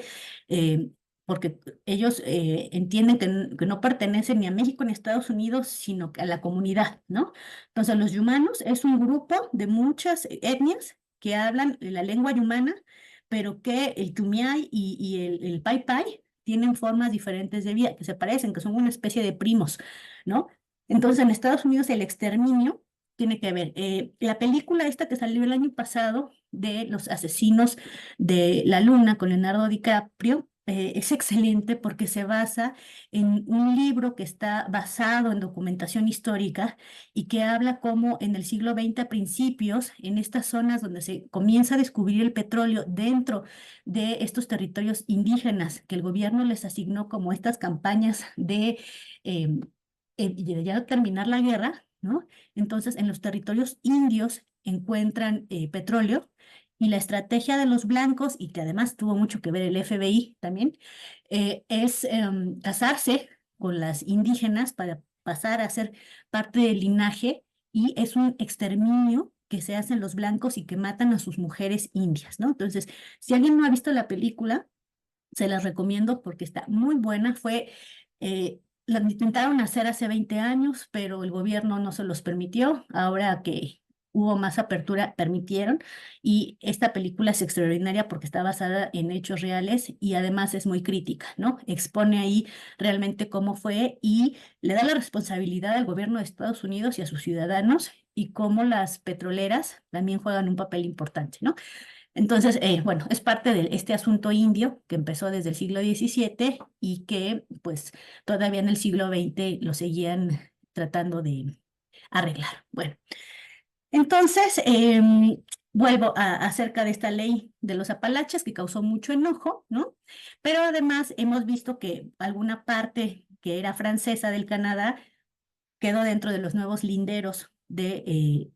porque ellos entienden que no pertenecen ni a México ni a Estados Unidos, sino a la comunidad, ¿no? Entonces, los yumanos es un grupo de muchas etnias que hablan la lengua yumana, pero que el Kumiai y el Pai Pai tienen formas diferentes de vida, que se parecen, que son una especie de primos, ¿no? Entonces, en Estados Unidos el exterminio tiene que ver. La película esta que salió el año pasado de los asesinos de la luna con Leonardo DiCaprio es excelente porque se basa en un libro que está basado en documentación histórica y que habla cómo en el siglo XX a principios, en estas zonas donde se comienza a descubrir el petróleo dentro de estos territorios indígenas que el gobierno les asignó como estas campañas de ya terminar la guerra, ¿no? Entonces, en los territorios indios encuentran petróleo y la estrategia de los blancos, y que además tuvo mucho que ver el FBI también, es casarse con las indígenas para pasar a ser parte del linaje y es un exterminio que se hacen los blancos y que matan a sus mujeres indias, ¿no? Entonces, si alguien no ha visto la película, se las recomiendo porque está muy buena. La intentaron hacer hace 20 años, pero el gobierno no se los permitió. Ahora que hubo más apertura, permitieron. Y esta película es extraordinaria porque está basada en hechos reales y además es muy crítica, ¿no? Expone ahí realmente cómo fue y le da la responsabilidad al gobierno de Estados Unidos y a sus ciudadanos y cómo las petroleras también juegan un papel importante, ¿no? Entonces, bueno, es parte de este asunto indio que empezó desde el siglo XVII y que pues todavía en el siglo XX lo seguían tratando de arreglar. Bueno, entonces vuelvo acerca de esta ley de los Apalaches que causó mucho enojo, ¿no? Pero además hemos visto que alguna parte que era francesa del Canadá quedó dentro de los nuevos linderos de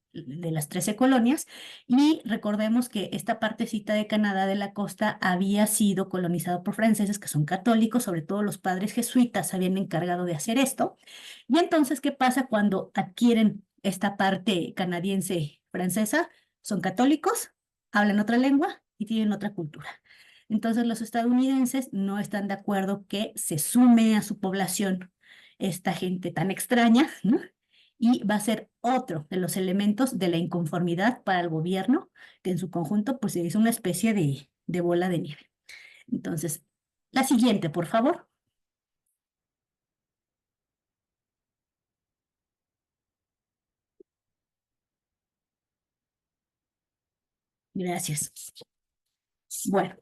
las 13 colonias y recordemos que esta partecita de Canadá de la costa había sido colonizado por franceses que son católicos, sobre todo los padres jesuitas habían encargado de hacer esto. Y entonces, ¿qué pasa cuando adquieren esta parte canadiense francesa? Son católicos, hablan otra lengua y tienen otra cultura. Entonces los estadounidenses no están de acuerdo que se sume a su población esta gente tan extraña, ¿no? Y va a ser otro de los elementos de la inconformidad para el gobierno, que en su conjunto pues se hizo una especie de bola de nieve. Entonces, la siguiente, por favor. Gracias. Bueno,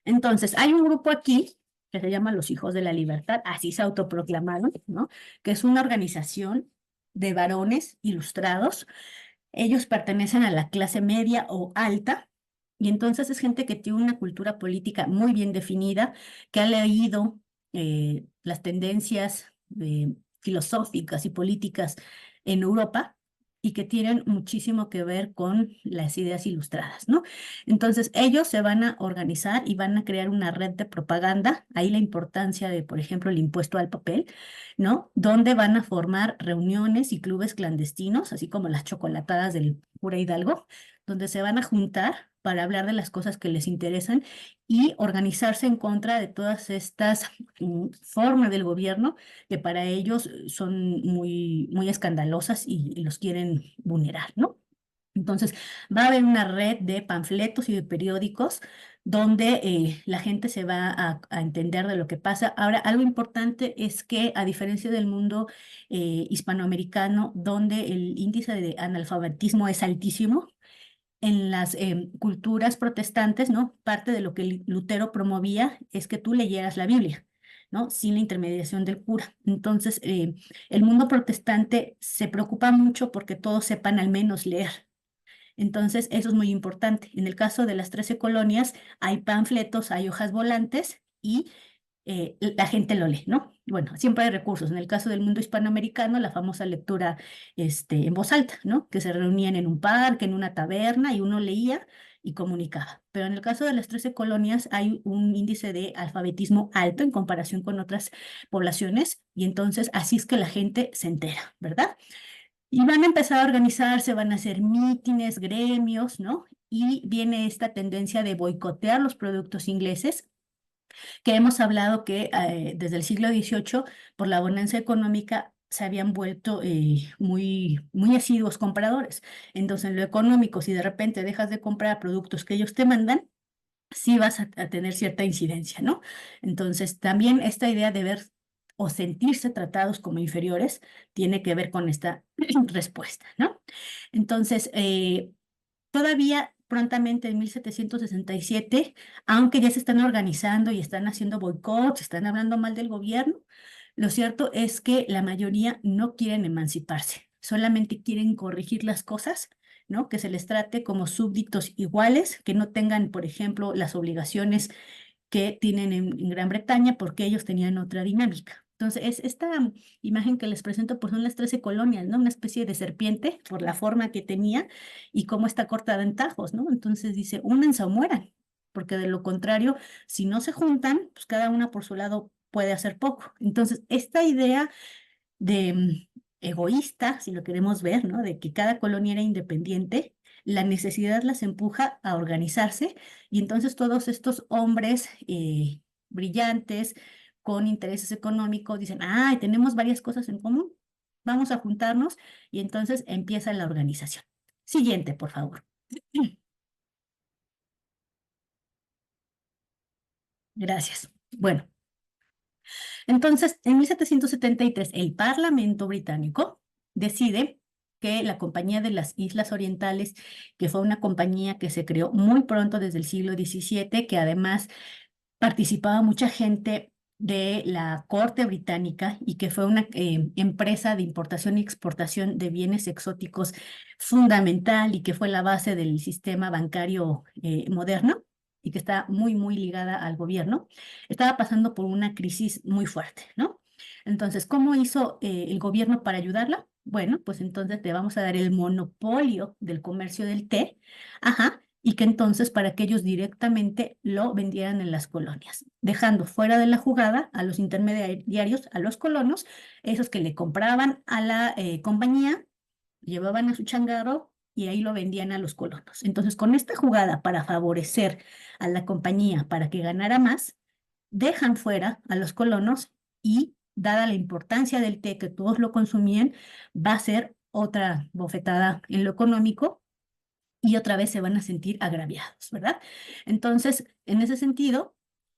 entonces hay un grupo aquí que se llama Los Hijos de la Libertad, así se autoproclamaron, ¿no? Que es una organización de varones ilustrados. Ellos pertenecen a la clase media o alta, y entonces es gente que tiene una cultura política muy bien definida, que ha leído las tendencias filosóficas y políticas en Europa y que tienen muchísimo que ver con las ideas ilustradas, ¿no? Entonces ellos se van a organizar y van a crear una red de propaganda, ahí la importancia de, por ejemplo, el impuesto al papel, ¿no? Donde van a formar reuniones y clubes clandestinos, así como las chocolatadas del cura Hidalgo, donde se van a juntar para hablar de las cosas que les interesan y organizarse en contra de todas estas formas del gobierno que para ellos son muy escandalosas y los quieren vulnerar, ¿no? Entonces, va a haber una red de panfletos y de periódicos donde la gente se va a entender de lo que pasa. Ahora, algo importante es que, a diferencia del mundo hispanoamericano, donde el índice de analfabetismo es altísimo, en las culturas protestantes, ¿no? Parte de lo que Lutero promovía es que tú leyeras la Biblia, ¿no? Sin la intermediación del cura. Entonces, el mundo protestante se preocupa mucho porque todos sepan al menos leer. Entonces, eso es muy importante. En el caso de las 13 colonias, hay panfletos, hay hojas volantes y la gente lo lee, ¿no? Bueno, siempre hay recursos. En el caso del mundo hispanoamericano, la famosa lectura en voz alta, ¿no? Que se reunían en un parque, en una taberna, y uno leía y comunicaba. Pero en el caso de las 13 colonias hay un índice de alfabetismo alto en comparación con otras poblaciones, y entonces así es que la gente se entera, ¿verdad? Y van a empezar a organizarse, van a hacer mítines, gremios, ¿no? Y viene esta tendencia de boicotear los productos ingleses, que hemos hablado que desde el siglo XVIII, por la bonanza económica, se habían vuelto muy asiduos compradores. Entonces, en lo económico, si de repente dejas de comprar productos que ellos te mandan, sí vas a tener cierta incidencia, ¿no? Entonces, también esta idea de ver o sentirse tratados como inferiores tiene que ver con esta respuesta, ¿no? Entonces, todavía prontamente en 1767, aunque ya se están organizando y están haciendo boicots, están hablando mal del gobierno, lo cierto es que la mayoría no quieren emanciparse, solamente quieren corregir las cosas, ¿no? Que se les trate como súbditos iguales, que no tengan, por ejemplo, las obligaciones que tienen en Gran Bretaña, porque ellos tenían otra dinámica. Entonces, esta imagen que les presento, pues son las 13 colonias, ¿no? Una especie de serpiente por la forma que tenía y cómo está cortada en tajos, ¿no? Entonces dice, únanse o mueran, porque de lo contrario, si no se juntan, pues cada una por su lado puede hacer poco. Entonces, esta idea de egoísta, si lo queremos ver, ¿no? De que cada colonia era independiente, la necesidad las empuja a organizarse, y entonces todos estos hombres brillantes con intereses económicos dicen, ah, tenemos varias cosas en común, vamos a juntarnos, y entonces empieza la organización. Siguiente, por favor. Gracias. Bueno, entonces, en 1773, el Parlamento británico decide que la Compañía de las Islas Orientales, que fue una compañía que se creó muy pronto desde el siglo XVII, que además participaba mucha gente de la corte británica y que fue una empresa de importación y exportación de bienes exóticos fundamental, y que fue la base del sistema bancario moderno, y que está muy ligada al gobierno, estaba pasando por una crisis muy fuerte, ¿no? Entonces, ¿cómo hizo el gobierno para ayudarla? Bueno, pues entonces te vamos a dar el monopolio del comercio del té, ajá, y que entonces para que ellos directamente lo vendieran en las colonias, dejando fuera de la jugada a los intermediarios, a los colonos, esos que le compraban a la compañía, llevaban a su changarro y ahí lo vendían a los colonos. Entonces, con esta jugada para favorecer a la compañía para que ganara más, dejan fuera a los colonos, y dada la importancia del té, que todos lo consumían, va a ser otra bofetada en lo económico, y otra vez se van a sentir agraviados, ¿verdad? Entonces, en ese sentido,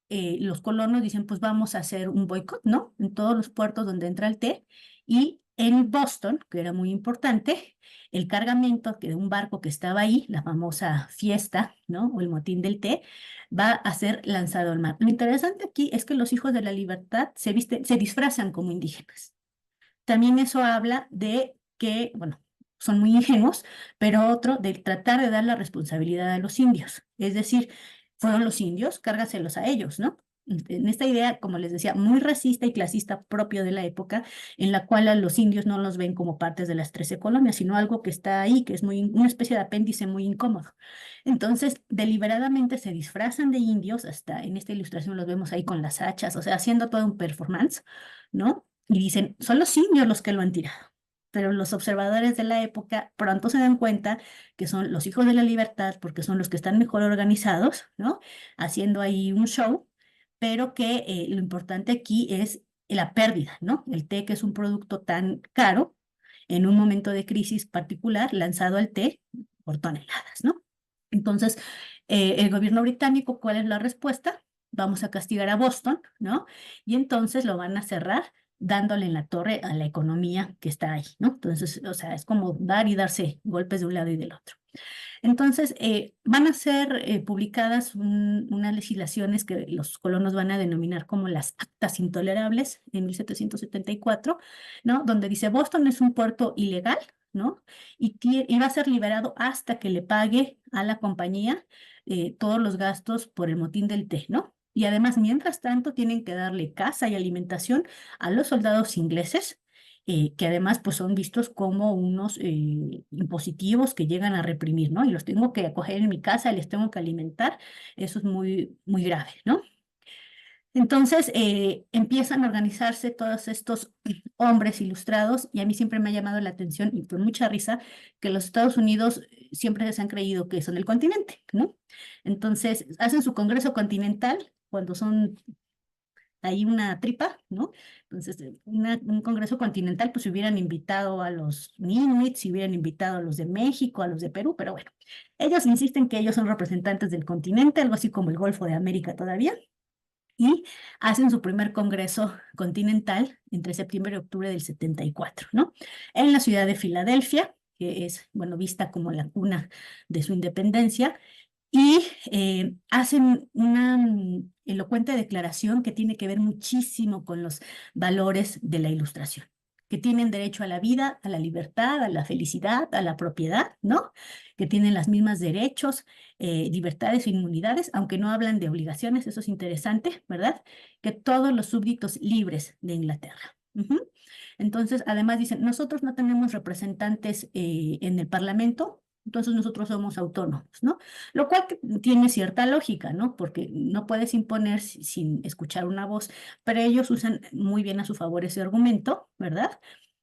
los colonos dicen, pues vamos a hacer un boicot, ¿no? En todos los puertos donde entra el té, y en Boston, que era muy importante, el cargamento de un barco que estaba ahí, la famosa fiesta, ¿no? O el motín del té, va a ser lanzado al mar. Lo interesante aquí es que los hijos de la libertad se disfrazan como indígenas. También eso habla de que, bueno, son muy ingenuos, pero otro, de tratar de dar la responsabilidad a los indios. Es decir, fueron los indios, cárgaselos a ellos, ¿no? En esta idea, como les decía, muy racista y clasista propio de la época, en la cual a los indios no los ven como partes de las 13 colonias, sino algo que está ahí, que es una especie de apéndice muy incómodo. Entonces, deliberadamente se disfrazan de indios, hasta en esta ilustración los vemos ahí con las hachas, o sea, haciendo todo un performance, ¿no? Y dicen, son los indios los que lo han tirado. Pero los observadores de la época pronto se dan cuenta que son los hijos de la libertad, porque son los que están mejor organizados, ¿no? Haciendo ahí un show, pero que lo importante aquí es la pérdida, ¿no? El té, que es un producto tan caro, en un momento de crisis particular, lanzado al té por toneladas, ¿no? Entonces, el gobierno británico, ¿cuál es la respuesta? Vamos a castigar a Boston, ¿no? Y entonces lo van a cerrar, dándole en la torre a la economía que está ahí, ¿no? Entonces, o sea, es como dar y darse golpes de un lado y del otro. Entonces, van a ser publicadas unas legislaciones que los colonos van a denominar como las actas intolerables en 1774, ¿no? Donde dice, Boston es un puerto ilegal, ¿no? Y va a ser liberado hasta que le pague a la compañía todos los gastos por el motín del té, ¿no? Y además, mientras tanto, tienen que darle casa y alimentación a los soldados ingleses, que además pues son vistos como unos impositivos que llegan a reprimir, ¿no? Y los tengo que acoger en mi casa, les tengo que alimentar, eso es muy, muy grave, ¿no? Entonces empiezan a organizarse todos estos hombres ilustrados y a mí siempre me ha llamado la atención y con mucha risa que los Estados Unidos siempre se han creído que son el continente, ¿no? Entonces hacen su congreso continental cuando son ahí una tripa, ¿no? Entonces un congreso continental pues si hubieran invitado a los Inuit, si hubieran invitado a los de México, a los de Perú, pero bueno, ellos insisten que ellos son representantes del continente, algo así como el Golfo de América todavía y hacen su primer congreso continental entre septiembre y octubre del 74, ¿no? En la ciudad de Filadelfia, que es, bueno, vista como la cuna de su independencia, y hacen una elocuente declaración que tiene que ver muchísimo con los valores de la Ilustración, que tienen derecho a la vida, a la libertad, a la felicidad, a la propiedad, ¿no? Que tienen los mismos derechos, libertades e inmunidades, aunque no hablan de obligaciones, eso es interesante, ¿verdad? Que todos los súbditos libres de Inglaterra. Entonces, además dicen, nosotros no tenemos representantes en el Parlamento, entonces nosotros somos autónomos, ¿no? Lo cual tiene cierta lógica, ¿no? Porque no puedes imponer sin escuchar una voz, pero ellos usan muy bien a su favor ese argumento, ¿verdad?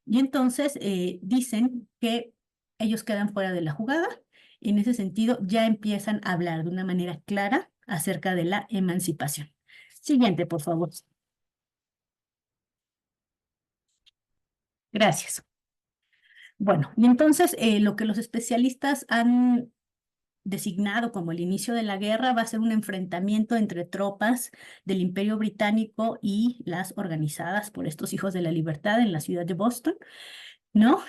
Y entonces dicen que ellos quedan fuera de la jugada y en ese sentido ya empiezan a hablar de una manera clara acerca de la emancipación. Siguiente, por favor. Gracias. Bueno, y entonces lo que los especialistas han designado como el inicio de la guerra va a ser un enfrentamiento entre tropas del Imperio Británico y las organizadas por estos hijos de la libertad en la ciudad de Boston, ¿no?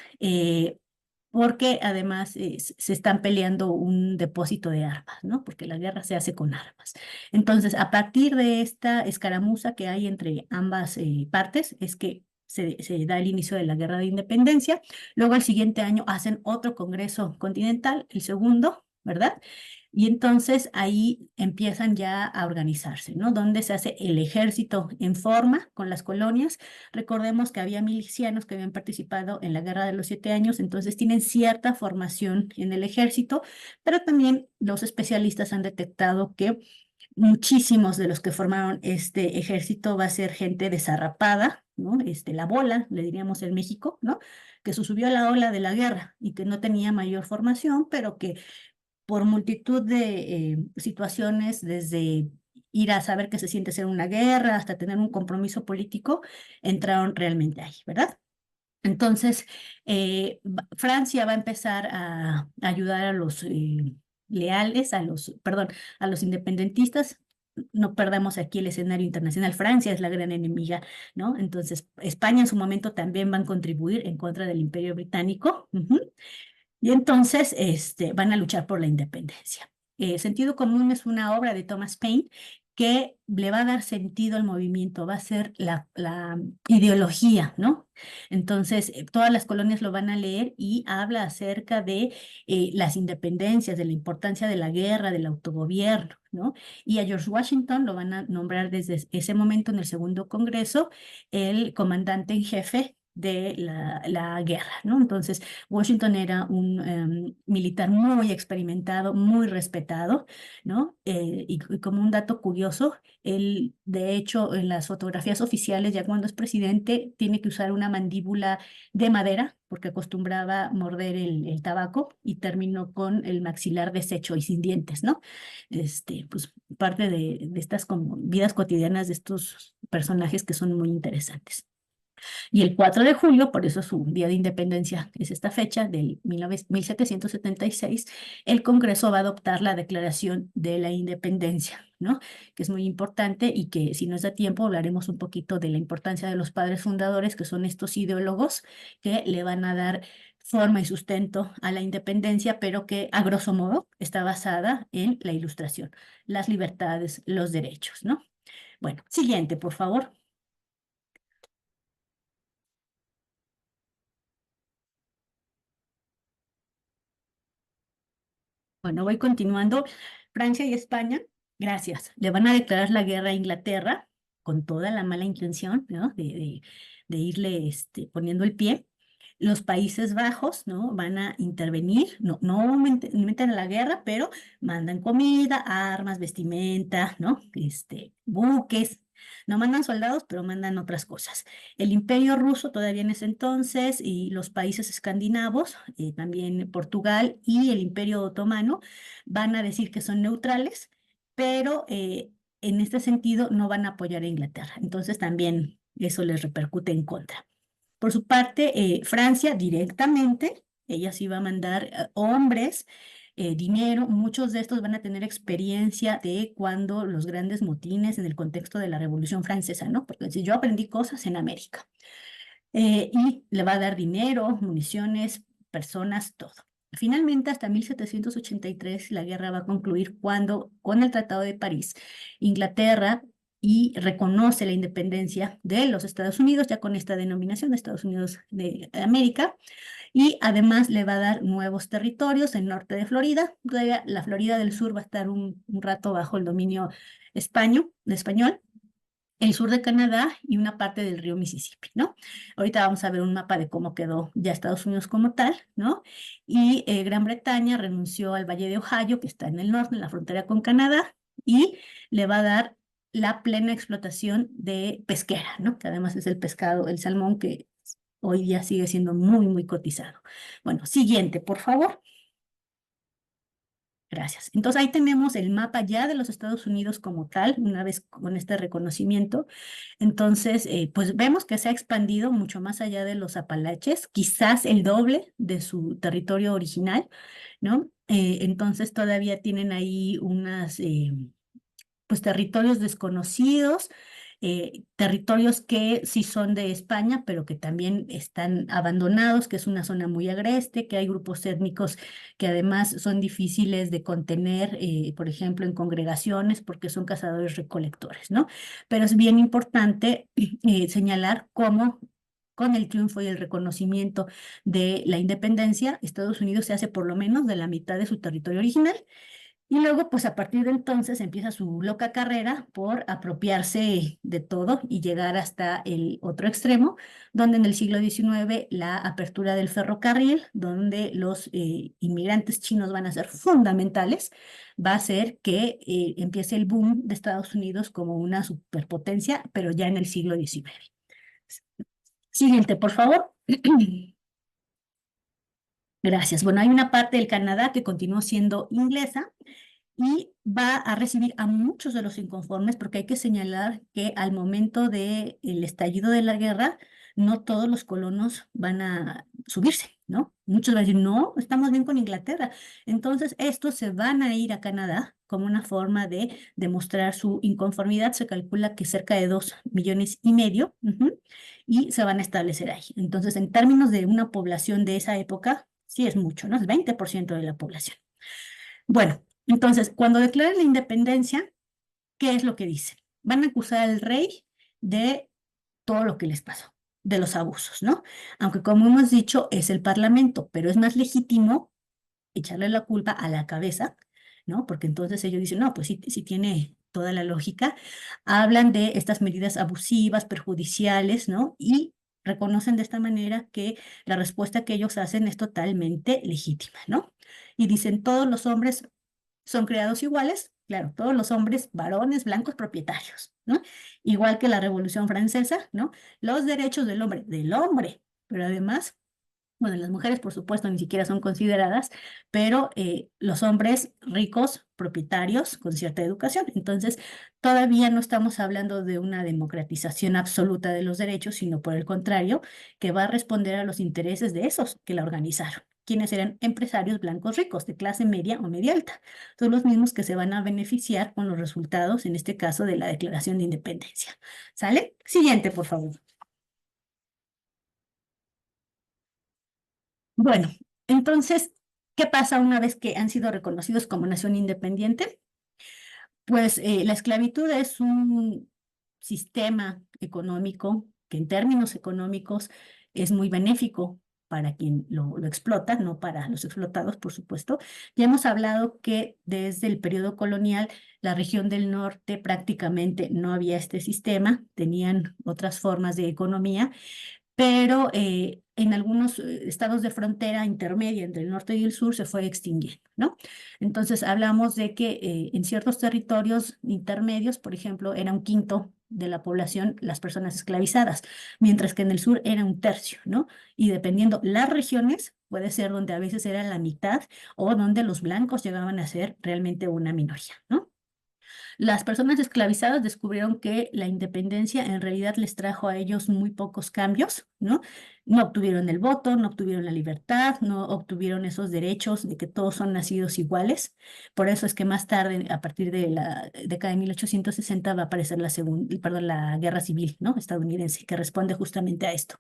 Porque además se están peleando un depósito de armas, ¿no? Porque la guerra se hace con armas. Entonces, a partir de esta escaramuza que hay entre ambas partes, es que se da el inicio de la guerra de independencia. Luego, el siguiente año, hacen otro congreso continental, el segundo, ¿verdad? Y entonces ahí empiezan ya a organizarse, ¿no? Donde se hace el ejército en forma con las colonias. Recordemos que había milicianos que habían participado en la Guerra de los 7 años, entonces tienen cierta formación en el ejército, pero también los especialistas han detectado que muchísimos de los que formaron este ejército va a ser gente desarrapada, ¿no? La bola, le diríamos en México, ¿no? Que se subió a la ola de la guerra y que no tenía mayor formación, pero que por multitud de situaciones, desde ir a saber qué se siente ser una guerra hasta tener un compromiso político, entraron realmente ahí, ¿verdad? Entonces, Francia va a empezar a ayudar a los leales, perdón, a los independentistas. No perdamos aquí el escenario internacional. Francia es la gran enemiga, ¿no? Entonces, España en su momento también van a contribuir en contra del Imperio Británico. Y entonces van a luchar por la independencia. Sentido Común es una obra de Thomas Paine que le va a dar sentido al movimiento, va a ser la ideología, ¿no? Entonces, todas las colonias lo van a leer y habla acerca de las independencias, de la importancia de la guerra, del autogobierno, ¿no? Y a George Washington lo van a nombrar desde ese momento en el segundo congreso el comandante en jefe de la guerra, ¿no? Entonces, Washington era un militar muy experimentado, muy respetado, ¿no? Y como un dato curioso, él, de hecho, en las fotografías oficiales, ya cuando es presidente, tiene que usar una mandíbula de madera, porque acostumbraba morder el tabaco y terminó con el maxilar deshecho y sin dientes, ¿no? Pues parte de estas como vidas cotidianas de estos personajes que son muy interesantes. Y el 4 de julio, por eso su día de independencia es esta fecha, del 1776, el Congreso va a adoptar la Declaración de la Independencia, ¿no? Que es muy importante y que si nos da tiempo hablaremos un poquito de la importancia de los padres fundadores, que son estos ideólogos que le van a dar forma y sustento a la independencia, pero que a grosso modo está basada en la Ilustración, las libertades, los derechos, ¿no? Bueno, siguiente, por favor. Bueno, voy continuando. Francia y España Gracias. Le van a declarar la guerra a Inglaterra con toda la mala intención, ¿no? De irle poniendo el pie. Los Países Bajos, ¿no? Van a intervenir, no meten a la guerra, pero mandan comida, armas, vestimenta, ¿no? Buques. No mandan soldados, pero mandan otras cosas. El Imperio Ruso todavía en ese entonces y los países escandinavos, también Portugal y el Imperio Otomano, van a decir que son neutrales, pero en este sentido no van a apoyar a Inglaterra. Entonces también eso les repercute en contra. Por su parte, Francia directamente, ella sí va a mandar hombres, dinero. Muchos de estos van a tener experiencia de cuando los grandes motines en el contexto de la Revolución Francesa, ¿no? Porque si yo aprendí cosas en América. Y le va a dar dinero, municiones, personas, todo. Finalmente, hasta 1783, la guerra va a concluir cuando, con el Tratado de París, Inglaterra reconoce la independencia de los Estados Unidos, ya con esta denominación de Estados Unidos de América, y además le va a dar nuevos territorios en norte de Florida. Todavía la Florida del Sur va a estar un rato bajo el dominio español, el sur de Canadá y una parte del río Mississippi, ¿no? Ahorita vamos a ver un mapa de cómo quedó ya Estados Unidos como tal, ¿no? Y Gran Bretaña renunció al Valle de Ohio, que está en el norte, en la frontera con Canadá, y le va a dar la plena explotación de pesquera, ¿no? Que además es el pescado, el salmón, que hoy día sigue siendo muy, muy cotizado. Bueno, siguiente, por favor. Gracias. Entonces ahí tenemos el mapa ya de los Estados Unidos como tal, una vez con este reconocimiento. Entonces, pues vemos que se ha expandido mucho más allá de los Apalaches, quizás el doble de su territorio original, ¿no? Entonces todavía tienen ahí pues territorios desconocidos, territorios que sí son de España, pero que también están abandonados, que es una zona muy agreste, que hay grupos étnicos que además son difíciles de contener, por ejemplo, en congregaciones, porque son cazadores-recolectores, ¿no? Pero es bien importante señalar cómo con el triunfo y el reconocimiento de la independencia, Estados Unidos se hace por lo menos de la mitad de su territorio original. Y luego, pues a partir de entonces empieza su loca carrera por apropiarse de todo y llegar hasta el otro extremo, donde en el siglo XIX la apertura del ferrocarril, donde los inmigrantes chinos van a ser fundamentales, va a hacer que empiece el boom de Estados Unidos como una superpotencia, pero ya en el siglo XIX. Siguiente, por favor. Gracias. Bueno, hay una parte del Canadá que continuó siendo inglesa y va a recibir a muchos de los inconformes, porque hay que señalar que al momento del estallido de la guerra, no todos los colonos van a subirse, ¿no? Muchos van a decir, no, estamos bien con Inglaterra. Entonces, estos se van a ir a Canadá como una forma de demostrar su inconformidad. Se calcula que cerca de 2,5 millones, y se van a establecer ahí. Entonces, en términos de una población de esa época, sí es mucho, ¿no? Es 20% de la población. Bueno, entonces, cuando declaran la independencia, ¿qué es lo que dicen? Van a acusar al rey de todo lo que les pasó, de los abusos, ¿no? Aunque como hemos dicho, es el parlamento, pero es más legítimo echarle la culpa a la cabeza, ¿no? Porque entonces ellos dicen, no, pues sí tiene toda la lógica. Hablan de estas medidas abusivas, perjudiciales, ¿no? Y reconocen de esta manera que la respuesta que ellos hacen es totalmente legítima, ¿no? Y dicen, todos los hombres son creados iguales, claro, todos los hombres, varones, blancos, propietarios, ¿no? Igual que la Revolución Francesa, ¿no? Los derechos del hombre, pero además, bueno, las mujeres, por supuesto, ni siquiera son consideradas, pero los hombres ricos, propietarios, con cierta educación. Entonces, todavía no estamos hablando de una democratización absoluta de los derechos, sino por el contrario, que va a responder a los intereses de esos que la organizaron, quienes eran empresarios blancos ricos de clase media o media alta. Son los mismos que se van a beneficiar con los resultados, en este caso, de la Declaración de Independencia. ¿Sale? Siguiente, por favor. Bueno, entonces, ¿qué pasa una vez que han sido reconocidos como nación independiente? Pues la esclavitud es un sistema económico que en términos económicos es muy benéfico para quien lo explota, no para los explotados, por supuesto. Ya hemos hablado que desde el periodo colonial, la región del norte prácticamente no había este sistema, tenían otras formas de economía, pero en algunos estados de frontera intermedia entre el norte y el sur se fue extinguiendo, ¿no? Entonces hablamos de que en ciertos territorios intermedios, por ejemplo, era un quinto de la población las personas esclavizadas, mientras que en el sur era un tercio, ¿no? Y dependiendo las regiones, puede ser donde a veces era la mitad o donde los blancos llegaban a ser realmente una minoría, ¿no? Las personas esclavizadas descubrieron que la independencia en realidad les trajo a ellos muy pocos cambios, ¿no? No obtuvieron el voto, no obtuvieron la libertad, no obtuvieron esos derechos de que todos son nacidos iguales. Por eso es que más tarde, a partir de la década de 1860, va a aparecer la guerra civil, ¿no? Estadounidense, que responde justamente a esto.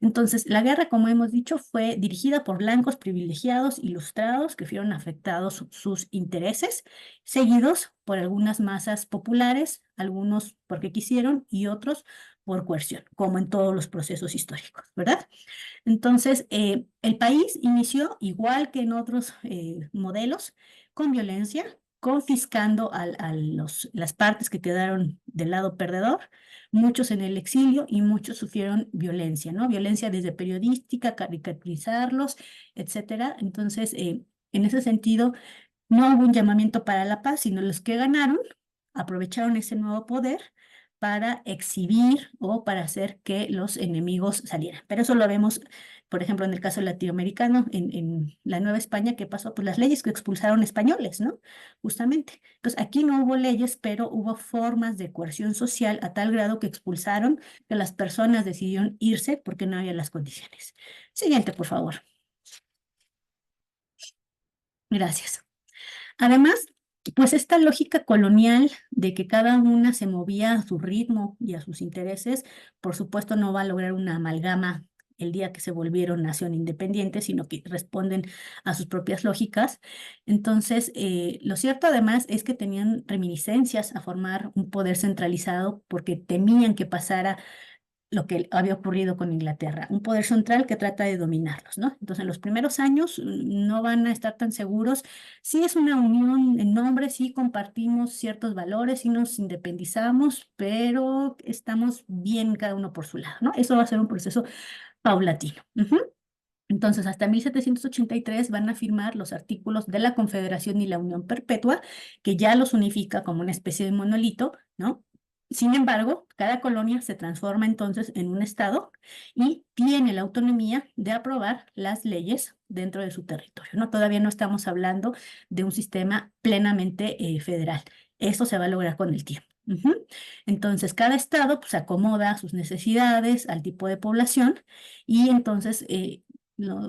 Entonces, la guerra, como hemos dicho, fue dirigida por blancos privilegiados, ilustrados, que vieron afectados sus intereses, seguidos por algunas masas populares, algunos porque quisieron y otros por coerción, como en todos los procesos históricos, ¿verdad? Entonces, el país inició, igual que en otros modelos, con violencia, confiscando las partes que quedaron del lado perdedor, muchos en el exilio y muchos sufrieron violencia, ¿no? Violencia desde periodística, caricaturizarlos, etcétera. Entonces, en ese sentido, no hubo un llamamiento para la paz, sino los que ganaron aprovecharon ese nuevo poder para exhibir o para hacer que los enemigos salieran. Pero eso lo vemos, por ejemplo, en el caso latinoamericano, en la Nueva España, que pasó por las leyes que expulsaron españoles, ¿no? Justamente. Entonces, aquí no hubo leyes, pero hubo formas de coerción social a tal grado que expulsaron, que las personas decidieron irse porque no había las condiciones. Siguiente, por favor. Gracias. Además, pues esta lógica colonial de que cada una se movía a su ritmo y a sus intereses, por supuesto no va a lograr una amalgama el día que se volvieron nación independiente, sino que responden a sus propias lógicas. Entonces, lo cierto además es que tenían reminiscencias a formar un poder centralizado porque temían que pasara lo que había ocurrido con Inglaterra, un poder central que trata de dominarlos, ¿no? Entonces, en los primeros años no van a estar tan seguros. Sí es una unión en nombre, sí compartimos ciertos valores, sí nos independizamos, pero estamos bien cada uno por su lado, ¿no? Eso va a ser un proceso paulatino. Entonces, hasta 1783 van a firmar los artículos de la Confederación y la Unión Perpetua, que ya los unifica como una especie de monolito, ¿no? Sin embargo, cada colonia se transforma entonces en un estado y tiene la autonomía de aprobar las leyes dentro de su territorio, ¿no? Todavía no estamos hablando de un sistema plenamente federal. Eso se va a lograr con el tiempo. Entonces, cada estado pues acomoda a sus necesidades, al tipo de población y entonces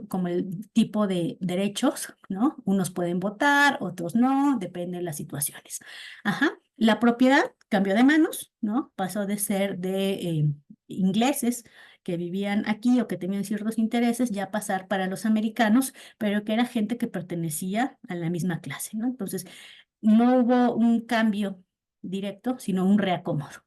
como el tipo de derechos, ¿no? Unos pueden votar, otros no, depende de las situaciones. Ajá. La propiedad cambió de manos, ¿no? Pasó de ser de ingleses que vivían aquí o que tenían ciertos intereses, ya pasar para los americanos, pero que era gente que pertenecía a la misma clase, ¿no? Entonces, no hubo un cambio directo, sino un reacomodo.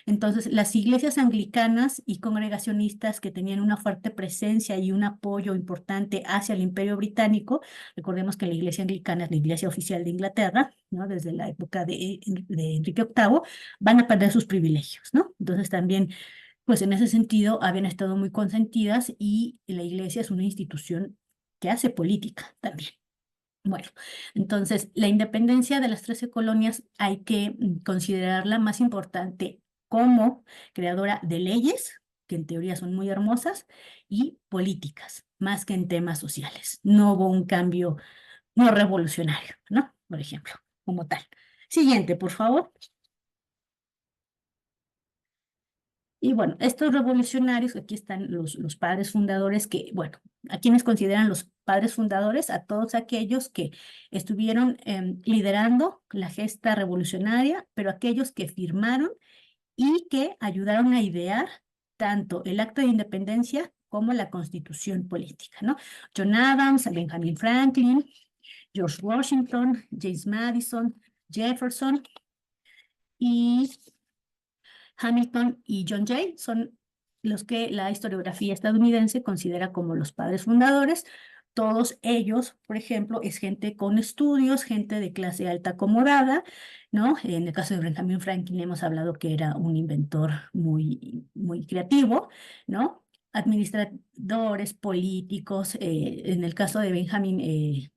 Entonces, las iglesias anglicanas y congregacionistas que tenían una fuerte presencia y un apoyo importante hacia el Imperio Británico, recordemos que la iglesia anglicana es la iglesia oficial de Inglaterra, ¿no? Desde la época de Enrique VIII, van a perder sus privilegios, ¿no? Entonces también, pues en ese sentido, habían estado muy consentidas y la iglesia es una institución que hace política también. Bueno, entonces la independencia de las 13 colonias hay que considerarla más importante como creadora de leyes, que en teoría son muy hermosas, y políticas, más que en temas sociales. No hubo un cambio no revolucionario, ¿no? Por ejemplo, como tal. Siguiente, por favor. Y bueno, estos revolucionarios, aquí están los padres fundadores que, bueno, ¿a quienes consideran los padres fundadores? A todos aquellos que estuvieron liderando la gesta revolucionaria, pero aquellos que firmaron y que ayudaron a idear tanto el acto de independencia como la constitución política, ¿no? John Adams, Benjamin Franklin, George Washington, James Madison, Jefferson y Hamilton y John Jay son los que la historiografía estadounidense considera como los padres fundadores. Todos ellos, por ejemplo, es gente con estudios, gente de clase alta acomodada, ¿no? En el caso de Benjamin Franklin hemos hablado que era un inventor muy creativo, ¿no? Administradores, políticos. En el caso de Benjamin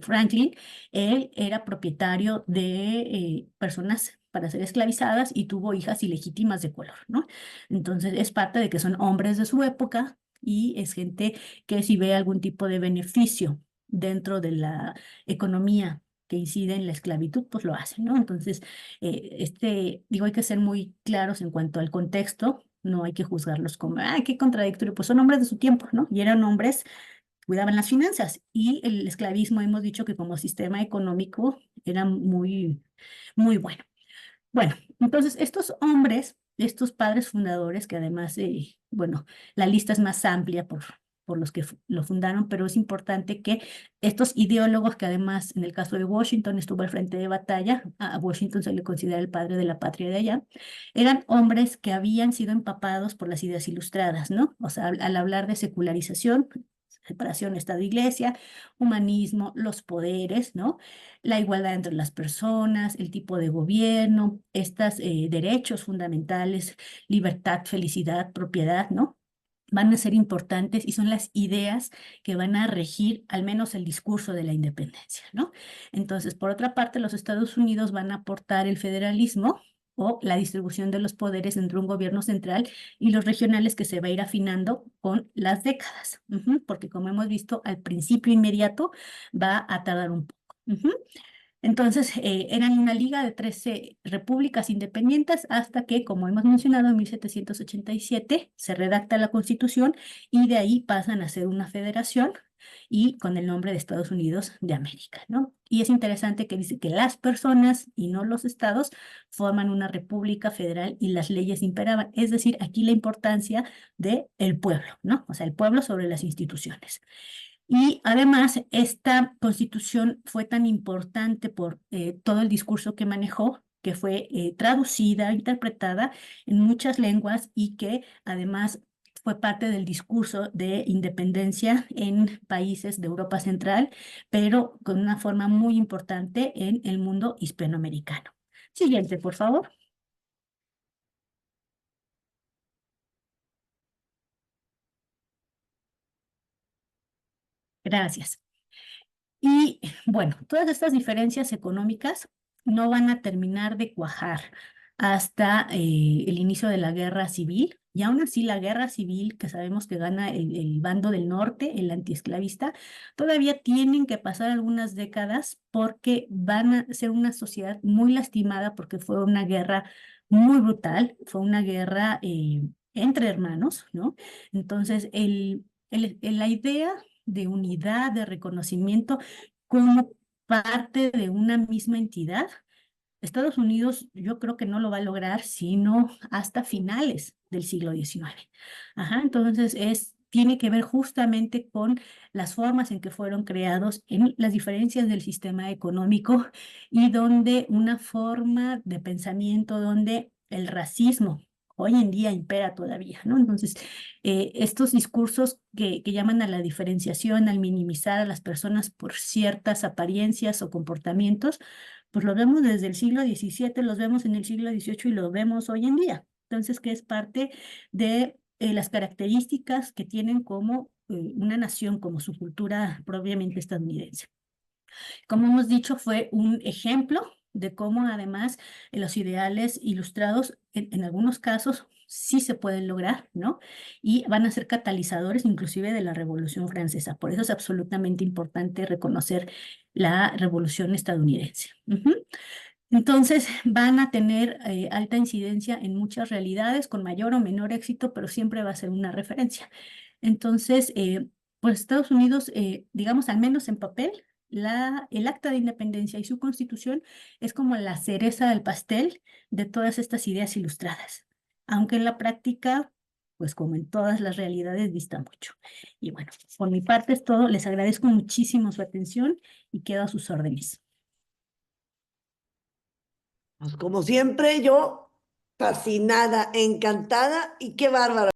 Franklin, él era propietario de personas para ser esclavizadas y tuvo hijas ilegítimas de color, ¿no? Entonces es parte de que son hombres de su época y es gente que si ve algún tipo de beneficio dentro de la economía que incide en la esclavitud, pues lo hacen, ¿no? Entonces, digo, hay que ser muy claros en cuanto al contexto, no hay que juzgarlos como, ay, qué contradictorio, pues son hombres de su tiempo, ¿no? Y eran hombres que cuidaban las finanzas y el esclavismo hemos dicho que como sistema económico era muy bueno. Bueno, entonces estos hombres, estos padres fundadores, que además, bueno, la lista es más amplia por los que lo fundaron, pero es importante que estos ideólogos, que además en el caso de Washington estuvo al frente de batalla, a Washington se le considera el padre de la patria de allá, eran hombres que habían sido empapados por las ideas ilustradas, ¿no? O sea, al hablar de secularización, separación Estado-Iglesia, humanismo, los poderes, ¿no? La igualdad entre las personas, el tipo de gobierno, estos derechos fundamentales, libertad, felicidad, propiedad, ¿no? Van a ser importantes y son las ideas que van a regir al menos el discurso de la independencia, ¿no? Entonces, por otra parte, los Estados Unidos van a aportar el federalismo o la distribución de los poderes entre un gobierno central y los regionales que se va a ir afinando con las décadas, porque como hemos visto, al principio inmediato va a tardar un poco. Entonces, eran una liga de 13 repúblicas independientes hasta que, como hemos mencionado, en 1787 se redacta la Constitución y de ahí pasan a ser una federación y con el nombre de Estados Unidos de América, ¿no? Y es interesante que dice que las personas y no los estados forman una república federal y las leyes imperaban. Es decir, aquí la importancia del pueblo, ¿no? O sea, el pueblo sobre las instituciones. Y además, esta constitución fue tan importante por todo el discurso que manejó, que fue traducida, interpretada en muchas lenguas y que además fue parte del discurso de independencia en países de Europa Central, pero con una forma muy importante en el mundo hispanoamericano. Siguiente, por favor. Gracias. Y bueno, todas estas diferencias económicas no van a terminar de cuajar hasta el inicio de la guerra civil. Y aún así la guerra civil, que sabemos que gana el bando del norte, el antiesclavista, todavía tienen que pasar algunas décadas porque van a ser una sociedad muy lastimada porque fue una guerra muy brutal, fue una guerra entre hermanos, ¿no? Entonces, la idea de unidad, de reconocimiento como parte de una misma entidad. Estados Unidos yo creo que no lo va a lograr sino hasta finales del siglo XIX. Ajá, entonces tiene que ver justamente con las formas en que fueron creados, en las diferencias del sistema económico y donde una forma de pensamiento, donde el racismo hoy en día impera todavía, ¿no? Entonces, estos discursos que llaman a la diferenciación, al minimizar a las personas por ciertas apariencias o comportamientos, pues lo vemos desde el siglo XVII, los vemos en el siglo XVIII y lo vemos hoy en día. Entonces, que es parte de las características que tienen como una nación, como su cultura propiamente estadounidense. Como hemos dicho, fue un ejemplo de cómo además los ideales ilustrados en algunos casos sí se pueden lograr, ¿no? Y van a ser catalizadores inclusive de la Revolución Francesa. Por eso es absolutamente importante reconocer la Revolución estadounidense. Entonces van a tener alta incidencia en muchas realidades, con mayor o menor éxito, pero siempre va a ser una referencia. Entonces, pues Estados Unidos, digamos, al menos en papel, el Acta de Independencia y su Constitución es como la cereza del pastel de todas estas ideas ilustradas, aunque en la práctica, pues como en todas las realidades, dista mucho. Y bueno, por mi parte es todo. Les agradezco muchísimo su atención y quedo a sus órdenes. Pues como siempre, yo fascinada, encantada y qué bárbara.